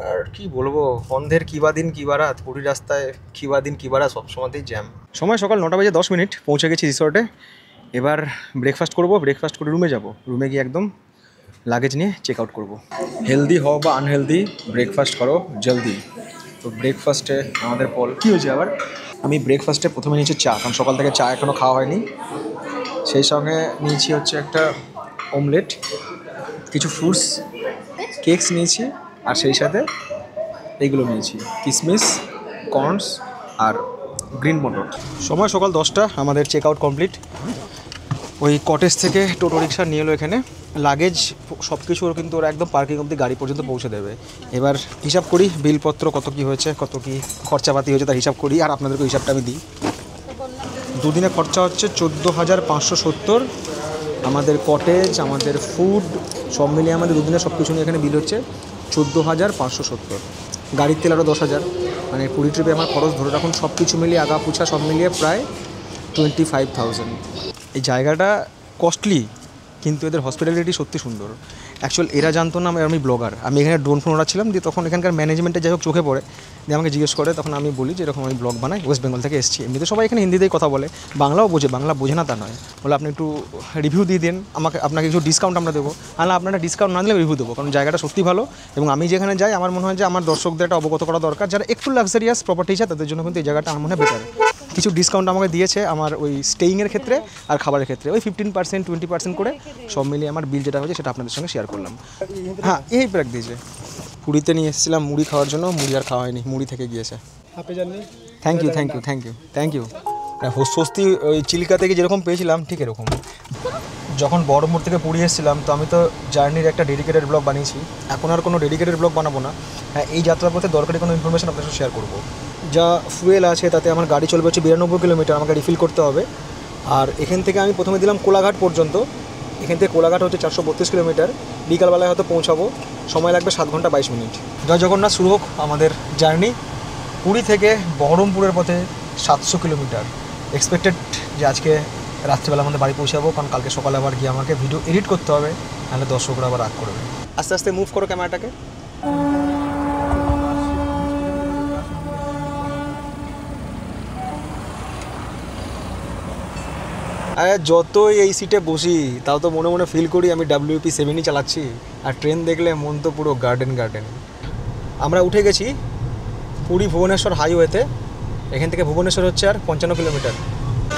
আর কি বলবো, অন্ধের কিবা দিন কিবা রাত, পুরী রাস্তায় কিবা দিন কিবা রাত, সবসময়তেই জ্যাম। সময় সকাল 9টা বেজে 10 মিনিট, পৌঁছে গেছি রিসর্টে। এবার ব্রেকফাস্ট করব, ব্রেকফাস্ট করে রুমে যাব। রুমে গিয়ে একদম লাগেজ নিয়ে চেক আউট করবো। হেলদি হও বা আনহেলদি, ব্রেকফাস্ট করো জলদি। তো ব্রেকফাস্টে আমাদের পল কী হয়েছে আবার, আমি ব্রেকফাস্টে প্রথমে নিয়েছি চা, কারণ সকাল থেকে চা এখনও খাওয়া হয়নি। সেই সঙ্গে নিয়েছি হচ্ছে একটা অমলেট, কিছু ফ্রুটস, কেকস নিয়েছি, আর সেই সাথে এইগুলো নিয়েছি কিশমিশ, কর্নস আর গ্রিন মটর। সময় সকাল 10টা, আমাদের চেক আউট কমপ্লিট। ওই কটেজ থেকে টোটো রিক্সা নিয়ে এলো এখানে। লাগেজ সব কিছু ওর কিন্তু ওরা একদম পার্কিং অবধি গাড়ি পর্যন্ত পৌঁছে দেবে। এবার হিসাব করি বিলপত্র কত কী হয়েছে, কত কী খরচাপাতি হয়েছে তার হিসাব করি, আর আপনাদেরকে হিসাবটা আমি দিই। দুদিনে খরচা হচ্ছে 14,570। আমাদের কটেজ, আমাদের ফুড সব মিলিয়ে আমাদের দুদিনে সব কিছু নিয়ে এখানে বিল হচ্ছে 14,570। গাড়ির তেল আরও 10,000, মানে পুরী ট্রিপে আমার খরচ ধরে রাখুন সব কিছু মিলিয়ে আগা পুছা সব মিলিয়ে প্রায় 25,000। এই জায়গাটা কস্টলি, কিন্তু এদের হসপিটালিটি সত্যি সুন্দর। অ্যাকচুয়াল এরা জানতো না আমি ব্লগার। আমি এখানে ড্রোন ফোন ওড়াচ্ছিলাম, দিয়ে তখন এখানকার ম্যানেজমেন্টে যাই হোক চোখে পড়ে, দিয়ে আমাকে জিজ্ঞেস করে, তখন আমি বলি যে এরকম আমি ব্লগ বানাই, ওয়েস্ট বেঙ্গল থেকে এসেছি। এমনিতে সবাই এখানে হিন্দিতেই কথা বলে, বাংলাও বোঝে, বাংলা বোঝে না তা নয়। বলে আপনি একটু রিভিউ দিয়ে দিন আমাকে, আপনাকে কিছু ডিসকাউন্ট আমরা দেবো। না, আপনারা ডিসকাউন্ট না দিলে রিভিউ দেবো, কারণ জায়গাটা সত্যি ভালো। এবং আমি যেখানে যাই আমার মনে হয় যে আমার দর্শকদের একটা অবগত করা দরকার, যারা একটু লাক্সারিয়াস প্রপার্টি চায় তাদের জন্য কিন্তু এই জায়গাটা আমার মনে হয় বেটার। কিছু ডিসকাউন্ট আমাকে দিয়েছে আমার ওই স্টেইংয়ের ক্ষেত্রে আর খাবারের ক্ষেত্রে, ওই 15% 20% করে সব মিলিয়ে আমার বিল যেটা হয়েছে সেটা আপনাদের সঙ্গে শেয়ার করলাম। হ্যাঁ, এই প্যাক দিয়েছে। পুরীতে নিয়ে এসেছিলাম মুড়ি খাওয়ার জন্য, মুড়ি আর খাওয়া হয়নি, মুড়ি থেকে গিয়েছে। Thank you thank you thank you thank you. স্বস্তি ওই চিল্কা থেকে যেরকম পেয়েছিলাম ঠিক এরকম। যখন বহরমপুর থেকে পুরী এসেছিলাম তো আমি তো জার্নির একটা ডেডিকেটেড ব্লগ বানিয়েছি, এখন আর কোনো ডেডিকেটেড ব্লগ বানাবো না। হ্যাঁ, এই যাত্রার পথে দরকারি কোনো ইনফরমেশন আপনার সাথে শেয়ার করবো। যা ফুয়েল আছে তাতে আমার গাড়ি চলবে হচ্ছে 92 কিলোমিটার, আমাকে রিফিল করতে হবে। আর এখান থেকে আমি প্রথমে দিলাম কোলাঘাট পর্যন্ত, এখান থেকে কোলাঘাট হচ্ছে 432 কিলোমিটার। বিকালবেলায় হয়তো পৌঁছাবো, সময় লাগবে 7 ঘন্টা 22 মিনিট। জয় জগন্নাথ, শুরু হোক আমাদের জার্নি। পুরী থেকে বহরমপুরের পথে 700 কিলোমিটার। এক্সপেক্টেড যে আজকে রাত্রিবেলা আমাদের বাড়ি পৌঁছাবো, কারণ কালকে সকালে আবার গিয়ে আমাকে ভিডিও এডিট করতে হবে, নাহলে দর্শকরা আবার রাগ করবে। আস্তে আস্তে মুভ করো ক্যামেরাটাকে। আরে যতই এই সিটে বসি তাও তো মনে মনে ফিল করি আমি WP7ই চালাচ্ছি, আর ট্রেন দেখলে মন তো পুরো গার্ডেন গার্ডেন। আমরা উঠে গেছি পুরী ভুবনেশ্বর হাইওয়েতে। এখান থেকে ভুবনেশ্বর হচ্ছে আর 55 কিলোমিটার।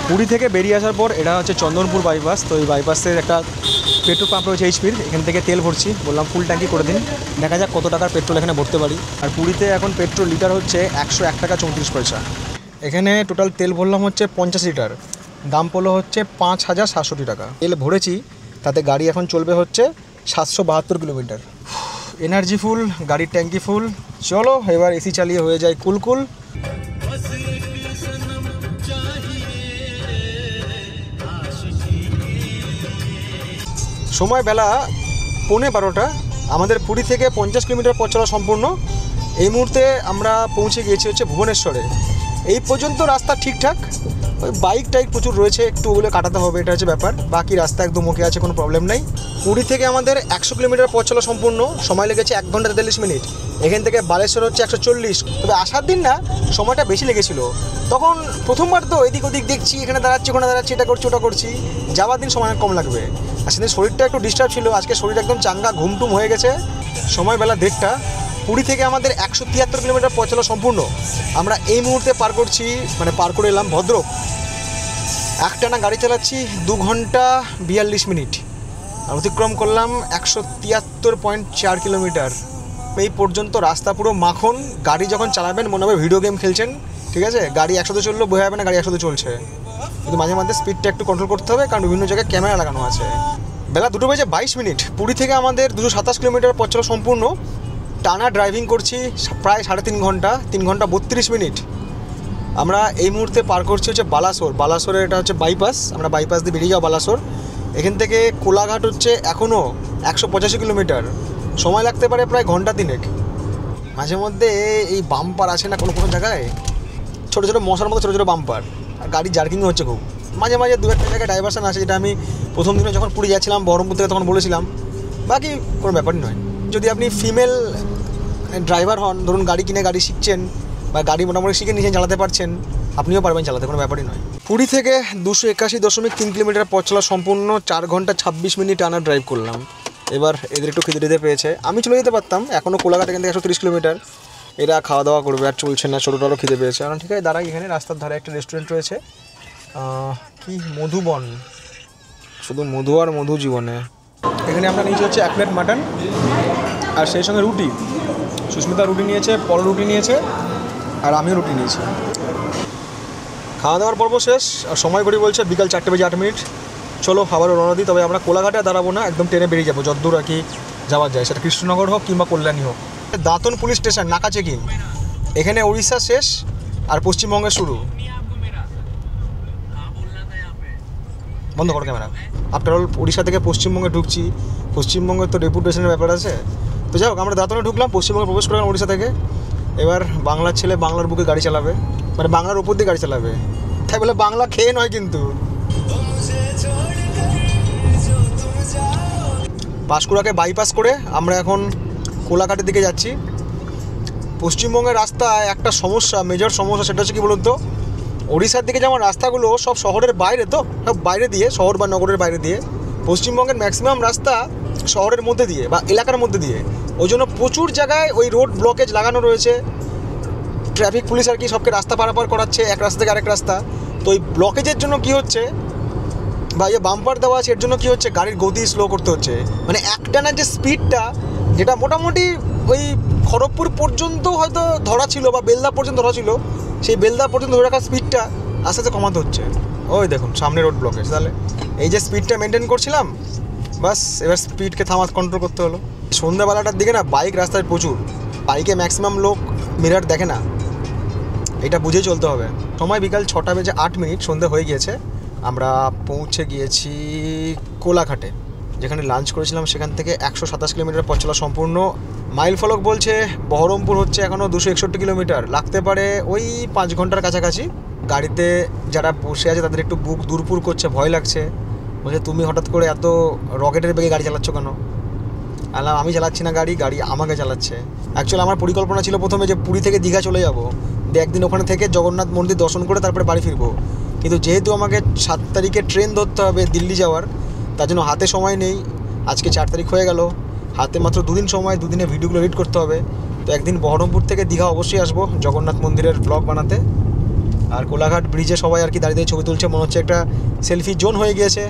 পুরী থেকে বেরিয়ে আসার পর এটা হচ্ছে চন্দনপুর বাইপাস। তো এই বাইপাসের একটা পেট্রোল পাম্প রয়েছে এইচপির, এখান থেকে তেল ভরছি। বললাম ফুল ট্যাঙ্কি করে দিন, দেখা যাক কত টাকার পেট্রোল এখানে ভরতে পারি। আর পুরীতে এখন পেট্রোল লিটার হচ্ছে 101 টাকা 34 পয়সা। এখানে টোটাল তেল ভরলাম হচ্ছে 50 লিটার, দাম পড়লো হচ্ছে 5,760 টাকা। তেল ভরেছি, তাতে গাড়ি এখন চলবে হচ্ছে 772 কিলোমিটার। এনার্জি ফুল, গাড়ির ট্যাঙ্কি ফুল। চলো এবার এসি চালিয়ে হয়ে যায় কুলকুল। সময় বেলা 11:15। আমাদের পুরী থেকে 50 কিলোমিটার পথ চলা সম্পূর্ণ। এই মুহূর্তে আমরা পৌঁছে গিয়েছি হচ্ছে ভুবনেশ্বরে। এই পর্যন্ত রাস্তা ঠিকঠাক, ওই বাইক টাইক প্রচুর রয়েছে, একটু ওগুলো কাটাতে হবে, এটা হচ্ছে ব্যাপার। বাকি রাস্তা একদম ওকে আছে, কোনো প্রবলেম নেই। পুরী থেকে আমাদের 100 কিলোমিটার পথ চলা সম্পূর্ণ, সময় লেগেছে 1 ঘন্টা 43 মিনিট। এখান থেকে বালেশ্বর হচ্ছে 140। তবে আসার দিন না সময়টা বেশি লেগেছিলো, তখন প্রথমবার তো এদিক ওদিক দেখছি, এখানে দাঁড়াচ্ছি ওখানে দাঁড়াচ্ছি, এটা করছি ওটা করছি, যাওয়ার দিন সময় কম লাগবে। আর সেদিন শরীরটা একটু ডিস্টার্ব ছিল, আজকে শরীর একদম চাঙ্গা, ঘুমটুম হয়ে গেছে। সময় বেলা 1:30। পুরী থেকে আমাদের 173 কিলোমিটার পথ চলা সম্পূর্ণ। আমরা এই মুহূর্তে পার করছি, মানে পার করে এলাম ভদ্রক। একটানা গাড়ি চালাচ্ছি 2 ঘন্টা 42 মিনিট, আর অতিক্রম করলাম 173.4 কিলোমিটার। এই পর্যন্ত রাস্তা পুরো মাখন। গাড়ি যখন চালাবেন মনে হবে ভিডিও গেম খেলছেন, ঠিক আছে? গাড়ি 100তে চললেও বোঝা যাবে না গাড়ি 100তে চলছে, কিন্তু মাঝে মাঝে স্পিডটা একটু কন্ট্রোল করতে হবে, কারণ বিভিন্ন জায়গায় ক্যামেরা লাগানো আছে। বেলা 2:22 মিনিট। পুরী থেকে আমাদের 227 কিলোমিটার পথ চলা সম্পূর্ণ। টানা ড্রাইভিং করছি প্রায় 3.5 ঘন্টা, 3 ঘন্টা 32 মিনিট। আমরা এই মুহূর্তে পার করছি হচ্ছে বালাসোর। বালাসোরের এটা হচ্ছে বাইপাস, আমরা বাইপাস দিয়ে বেরিয়ে যাও বালাসোর। এখান থেকে কোলাঘাট হচ্ছে এখনও 185 কিলোমিটার, সময় লাগতে পারে প্রায় ঘন্টা 3। মাঝে মধ্যে এই বাম্পার আছে না কোনো কোনো জায়গায়, ছোটো ছোটো মশার মতো ছোটো ছোটো বাম্পার, আর গাড়ি জার্কিং হচ্ছে খুব। মাঝে মাঝে 2-1 জায়গায় ডাইভারশন আছে, যেটা আমি প্রথম দিনে যখন পুরী যাচ্ছিলাম বহরমপুর থেকে তখন বলেছিলাম। বাকি কোনো ব্যাপারই নয়। যদি আপনি ফিমেল ড্রাইভার হন, ধরুন গাড়ি কিনে গাড়ি শিখছেন বা গাড়ি মোটামুটি শিখে নিয়েছেন, চালাতে পারছেন, আপনিও পারবেন চালাতে, কোনো ব্যাপারই নয়। পুরী থেকে 281.3 কিলোমিটার পথ চলা সম্পূর্ণ, 4 ঘন্টা 26 মিনিট টানা ড্রাইভ করলাম। এবার এদের একটু খিদে পেয়েছে, আমি চলে যেতে পারতাম, এখনও কোলাঘাট এখান থেকে 130 কিলোমিটার। এরা খাওয়া দাওয়া করবে, আর চলছে না, ছোটোটারও খিদে পেয়েছে। কারণ ঠিক আছে দাঁড়াই, এখানে রাস্তার ধারে একটা রেস্টুরেন্ট রয়েছে, কি মধুবন, শুধু মধু আর মধু জীবনে। এখানে আমরা নিয়েছি হচ্ছে 1 প্লেট মাটন, আর সেই সঙ্গে রুটি। সুস্মিতা রুটি নিয়েছে, পর রুটি নিয়েছে, আর আমিও রুটি নিয়েছি। খাওয়া দাওয়ার পর্ব শেষ, আর সময় ঘড়ি বলছে বিকাল 4:08। চলো আবারও রওনা দিই। তবে আমরা কোলাঘাটে দাঁড়াবো না, একদম ট্রেনে বেরিয়ে যাবো, যতদূর আর কি যাওয়া যায়, সেটা কৃষ্ণনগর হোক কিংবা কল্যাণী হোক। দাঁতন পুলিশ স্টেশন, নাকা চেকিং। এখানে উড়িষ্যা শেষ আর পশ্চিমবঙ্গের শুরু। বন্ধ করো ক্যামেরা। আফটার অল উড়িষ্যা থেকে পশ্চিমবঙ্গে ঢুকছি, পশ্চিমবঙ্গের তো রেপুটেশনের ব্যাপার আছে। তো যাই হোক, আমরা দাঁতনে ঢুকলাম, পশ্চিমবঙ্গে প্রবেশ করলাম উড়িষ্যা থেকে। এবার বাংলার ছেলে বাংলার বুকে গাড়ি চালাবে, মানে বাংলার উপর দিয়ে গাড়ি চালাবে, তাই বলে বাংলা খেয়ে নয় কিন্তু। পাঁশকুড়াকে বাইপাস করে আমরা এখন কোলাঘাটের দিকে যাচ্ছি। পশ্চিমবঙ্গের রাস্তায় একটা সমস্যা, মেজর সমস্যা, সেটা হচ্ছে কী বলুন তো, ওড়িশার দিকে যেমন রাস্তাগুলো সব শহরের বাইরে, তো সব বাইরে দিয়ে, শহর বা নগরের বাইরে দিয়ে। পশ্চিমবঙ্গের ম্যাক্সিমাম রাস্তা শহরের মধ্যে দিয়ে বা এলাকার মধ্যে দিয়ে। ওই জন্য প্রচুর জায়গায় ওই রোড ব্লকেজ লাগানো রয়েছে, ট্রাফিক পুলিশ আর কি সবকে রাস্তা পারাপার করাচ্ছে এক রাস্তা থেকে আরেক রাস্তা। তো ওই ব্লকেজের জন্য কী হচ্ছে, বা বাম্পার দেওয়া আছে, এর জন্য কী হচ্ছে, গাড়ির গতি স্লো করতে হচ্ছে। মানে একটানা যে স্পিডটা, যেটা মোটামুটি ওই খড়গপুর পর্যন্ত হয়তো ধরা ছিল বা বেলদা পর্যন্ত ধরা ছিল, সেই বেলদা পর্যন্ত ধরে রাখার স্পিডটা আস্তে আস্তে কমাতে হচ্ছে। ওই দেখুন সামনে রোড ব্লকেজ। তাহলে এই যে স্পিডটা মেনটেন করছিলাম, বাস এবার স্পিডকে কন্ট্রোল করতে হলো। সন্ধ্যাবেলাটার দিকে না বাইক রাস্তায় প্রচুর, বাইকে ম্যাক্সিমাম লোক মিরার দেখে না, এটা বুঝেই চলতে হবে। সময় বিকাল 6:08, সন্ধ্যে হয়ে গিয়েছে। আমরা পৌঁছে গিয়েছি কোলাঘাটে, যেখানে লাঞ্চ করেছিলাম। সেখান থেকে 127 কিলোমিটার পথ চলা সম্পূর্ণ। মাইল ফলক বলছে বহরমপুর হচ্ছে এখনও 261 কিলোমিটার, লাগতে পারে ওই 5 ঘন্টার কাছাকাছি। গাড়িতে যারা বসে আছে তাদের একটু বুক দুরপুর করছে, ভয় লাগছে। বলছে তুমি হঠাৎ করে এত রকেটের বেগে গাড়ি চালাচ্ছ কেন? আলাম আমি চালাচ্ছি না, গাড়ি আমাকে চালাচ্ছে। অ্যাকচুয়ালি আমার পরিকল্পনা ছিল প্রথমে যে পুরী থেকে দীঘা চলে যাব, দিয়ে একদিন ওখানে থেকে জগন্নাথ মন্দির দর্শন করে তারপরে বাড়ি ফিরবো। কিন্তু যেহেতু আমাকে 7 তারিখে ট্রেন ধরতে হবে দিল্লি যাওয়ার, তার জন্য হাতে সময় নেই। আজকে 4 তারিখ হয়ে গেল, হাতে মাত্র 2 দিন সময়, 2 দিনে ভিডিওগুলো এডিট করতে হবে। তো একদিন বহরমপুর থেকে দীঘা অবশ্যই আসবো জগন্নাথ মন্দিরের ব্লগ বানাতে। আর কোলাঘাট ব্রিজে সবাই আর কি দাঁড়িয়ে ছবি তুলছে, মনে হচ্ছে একটা সেলফি জোন হয়ে গিয়েছে।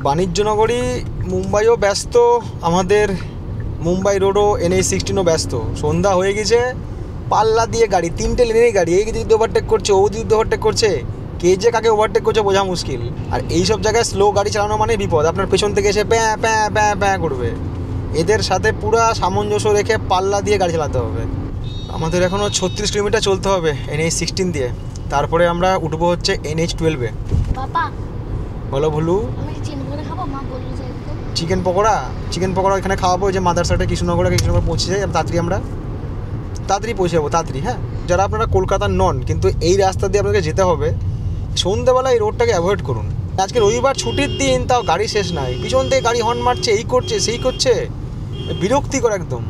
বাণিজ্যনগরী মুম্বাইও ব্যস্ত, আমাদের মুম্বাই রোডও NH-16ও ব্যস্ত। সন্ধ্যা হয়ে গেছে, পাল্লা দিয়ে গাড়ি, 3টে লেনেরই গাড়ি, এই দিক ওভারটেক করছে, ও দিক ওভারটেক করছে, কে যে কাকে ওভারটেক করছে বোঝা মুশকিল। আর এই সব জায়গায় স্লো গাড়ি চালানো মানে বিপদ, আপনার পেছন থেকে এসে প্যাঁ প্যাঁ প্যাঁ প্যাঁ করবে। এদের সাথে পুরা সামঞ্জস্য রেখে পাল্লা দিয়ে গাড়ি চালাতে হবে। আমাদের এখনও 36 কিলোমিটার চলতে হবে NH-16 দিয়ে, তারপরে আমরা উঠবো হচ্ছে NH-12-এ। বাবা বলো ভুলু, আমি চিকেন পকোড়া খাবো, মা বললো যে একদম চিকেন পকোড়া এখানে খাওয়াবো, যে মাদারসাটে কৃষ্ণনগর পৌঁছে যাই তাড়াতাড়ি আমরা। তাড়াতাড়ি পৌঁছে যাবো তাড়াতাড়ি। হ্যাঁ, যারা আপনারা কলকাতার নন কিন্তু এই রাস্তা দিয়ে আপনাকে যেতে হবে, সন্ধ্যেবেলা এই রোডটাকে অ্যাভয়েড করুন। আজকে রবিবার ছুটির দিন, তাও গাড়ি শেষ নাই, পিছন থেকে গাড়ি হর্ন মারছে, এই করছে সেই করছে, বিরক্তিকর একদম।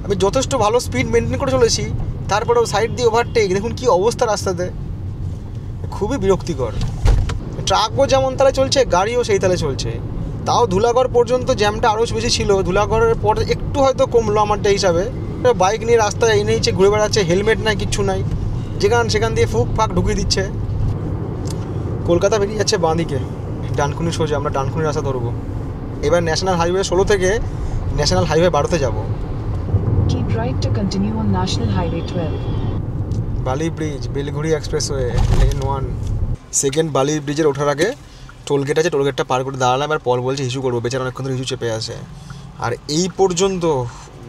আমি যথেষ্ট ভালো স্পিড মেনটেন করে চলেছি, তারপরেও সাইড দিয়ে ওভারটেক, দেখুন কী অবস্থা রাস্তাতে, খুবই বিরক্তিকর। ট্রাকও যেমন তালে চলছে, গাড়িও সেই তালে চলছে। তাও ধুলাগড় পর্যন্ত জ্যামটা আরও বেশি ছিল, ধুলাগড়ের পর একটু হয়তো কমলো আমারটা হিসাবে। বাইক নিয়ে রাস্তায় এই নিয়েছে, ঘুরে বেড়াচ্ছে, হেলমেট নাই, কিচ্ছু নাই, সেখান দিয়ে ফুক ফাঁক ঢুকিয়ে দিচ্ছে। কলকাতা বেরিয়ে যাচ্ছে বাঁ দিকে, ডানকুনি সোজা, আমরা ডানকুনি রাস্তা ধরবো। এবার ন্যাশনাল হাইওয়ে 16 থেকে ন্যাশনাল হাইওয়ে 12-তে যাবো। Keep right to continue on National Highway 12. বালি ব্রিজ, বেলঘড়ি এক্সপ্রেসওয়ে, লেন 1। সেকেন্ড বালি ব্রিজের ওঠার আগে টোলগেট আছে, টোলগেটটা পার করে দাঁড়ালাম। এবার পল বলছে হিসু করবো, বেচারা অনেকক্ষণ ধরে হিসু চেপে আছে। আর এই পর্যন্ত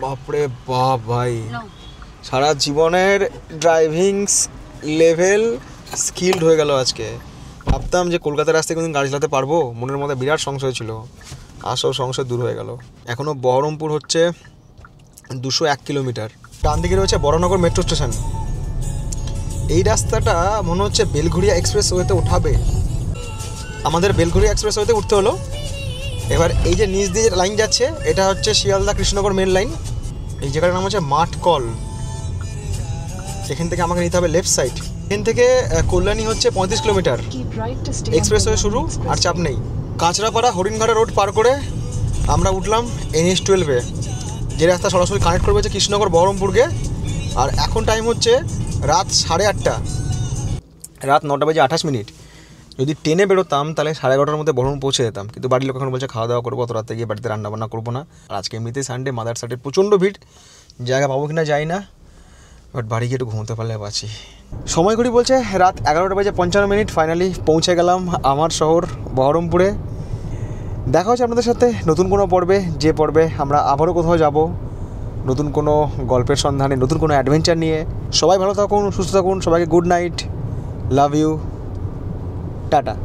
বাপরে বাপ ভাই, সারা জীবনের ড্রাইভিং লেভেল স্কিল্ড হয়ে গেল আজকে। ভাবতাম যে কলকাতার রাস্তায় কোনোদিন গাড়ি চালাতে পারবো, মনের মধ্যে বিরাট সংশয় ছিল, আসল সংশয় দূর হয়ে গেল। এখনও বহরমপুর হচ্ছে 201 কিলোমিটার। ডান দিকে রয়েছে বড়নগর মেট্রো স্টেশন। এই রাস্তাটা মনে হচ্ছে বেলঘড়িয়া এক্সপ্রেসওয়েতে উঠাবে, আমাদের বেলঘড়িয়া এক্সপ্রেসওয়েতে উঠতে হলো। এবার এই যে নিচ দিয়ে লাইন যাচ্ছে, এটা হচ্ছে শিয়ালদা কৃষ্ণনগর মেন লাইন। এই জায়গাটার নাম হচ্ছে মাঠকল। এখান থেকে আমাকে নিতে হবে লেফট সাইড। এখান থেকে কল্যাণী হচ্ছে 35 kilometre, Keep right to stay on expressway শুরু, আর চাপ নেই। কাঁচরাপাড়া হরিণঘাটা রোড পার করে আমরা উঠলাম NH-12-এ, যে রাস্তা সরাসরি কানেক্ট করবে হচ্ছে কৃষ্ণনগর বহরমপুরকে। আর এখন টাইম হচ্ছে রাত 8:30, রাত 9:28। যদি ট্রেনে বেরোতাম তাহলে 11:30-র মধ্যে বহরমপুর পৌঁছে যেতাম, কিন্তু বাড়ির লোক এখন বলছে খাওয়া দাওয়া করবো, অত রাতে গিয়ে বাড়িতে রান্নাবান্না করবো না। আর আজকে এমনিতেই সানডে, মাদার সাইডের প্রচণ্ড ভিড়, জায়গা পাবো কিনা যাই না, বাট বাড়ি গিয়ে একটু ঘুমোতে পারলে বাঁচি। সময় ঘড়ি বলছে রাত 11:55। ফাইনালি পৌঁছে গেলাম আমার শহর বহরমপুরে। দেখা হচ্ছে আপনাদের সাথে নতুন কোনো পর্বে, যে পর্বে আমরা আবারও কোথাও যাব, নতুন কোনো গল্পের সন্ধানে, নতুন কোনো অ্যাডভেঞ্চার নিয়ে। সবাই ভালো থাকুন, সুস্থ থাকুন, সবাইকে good night, love you, tata.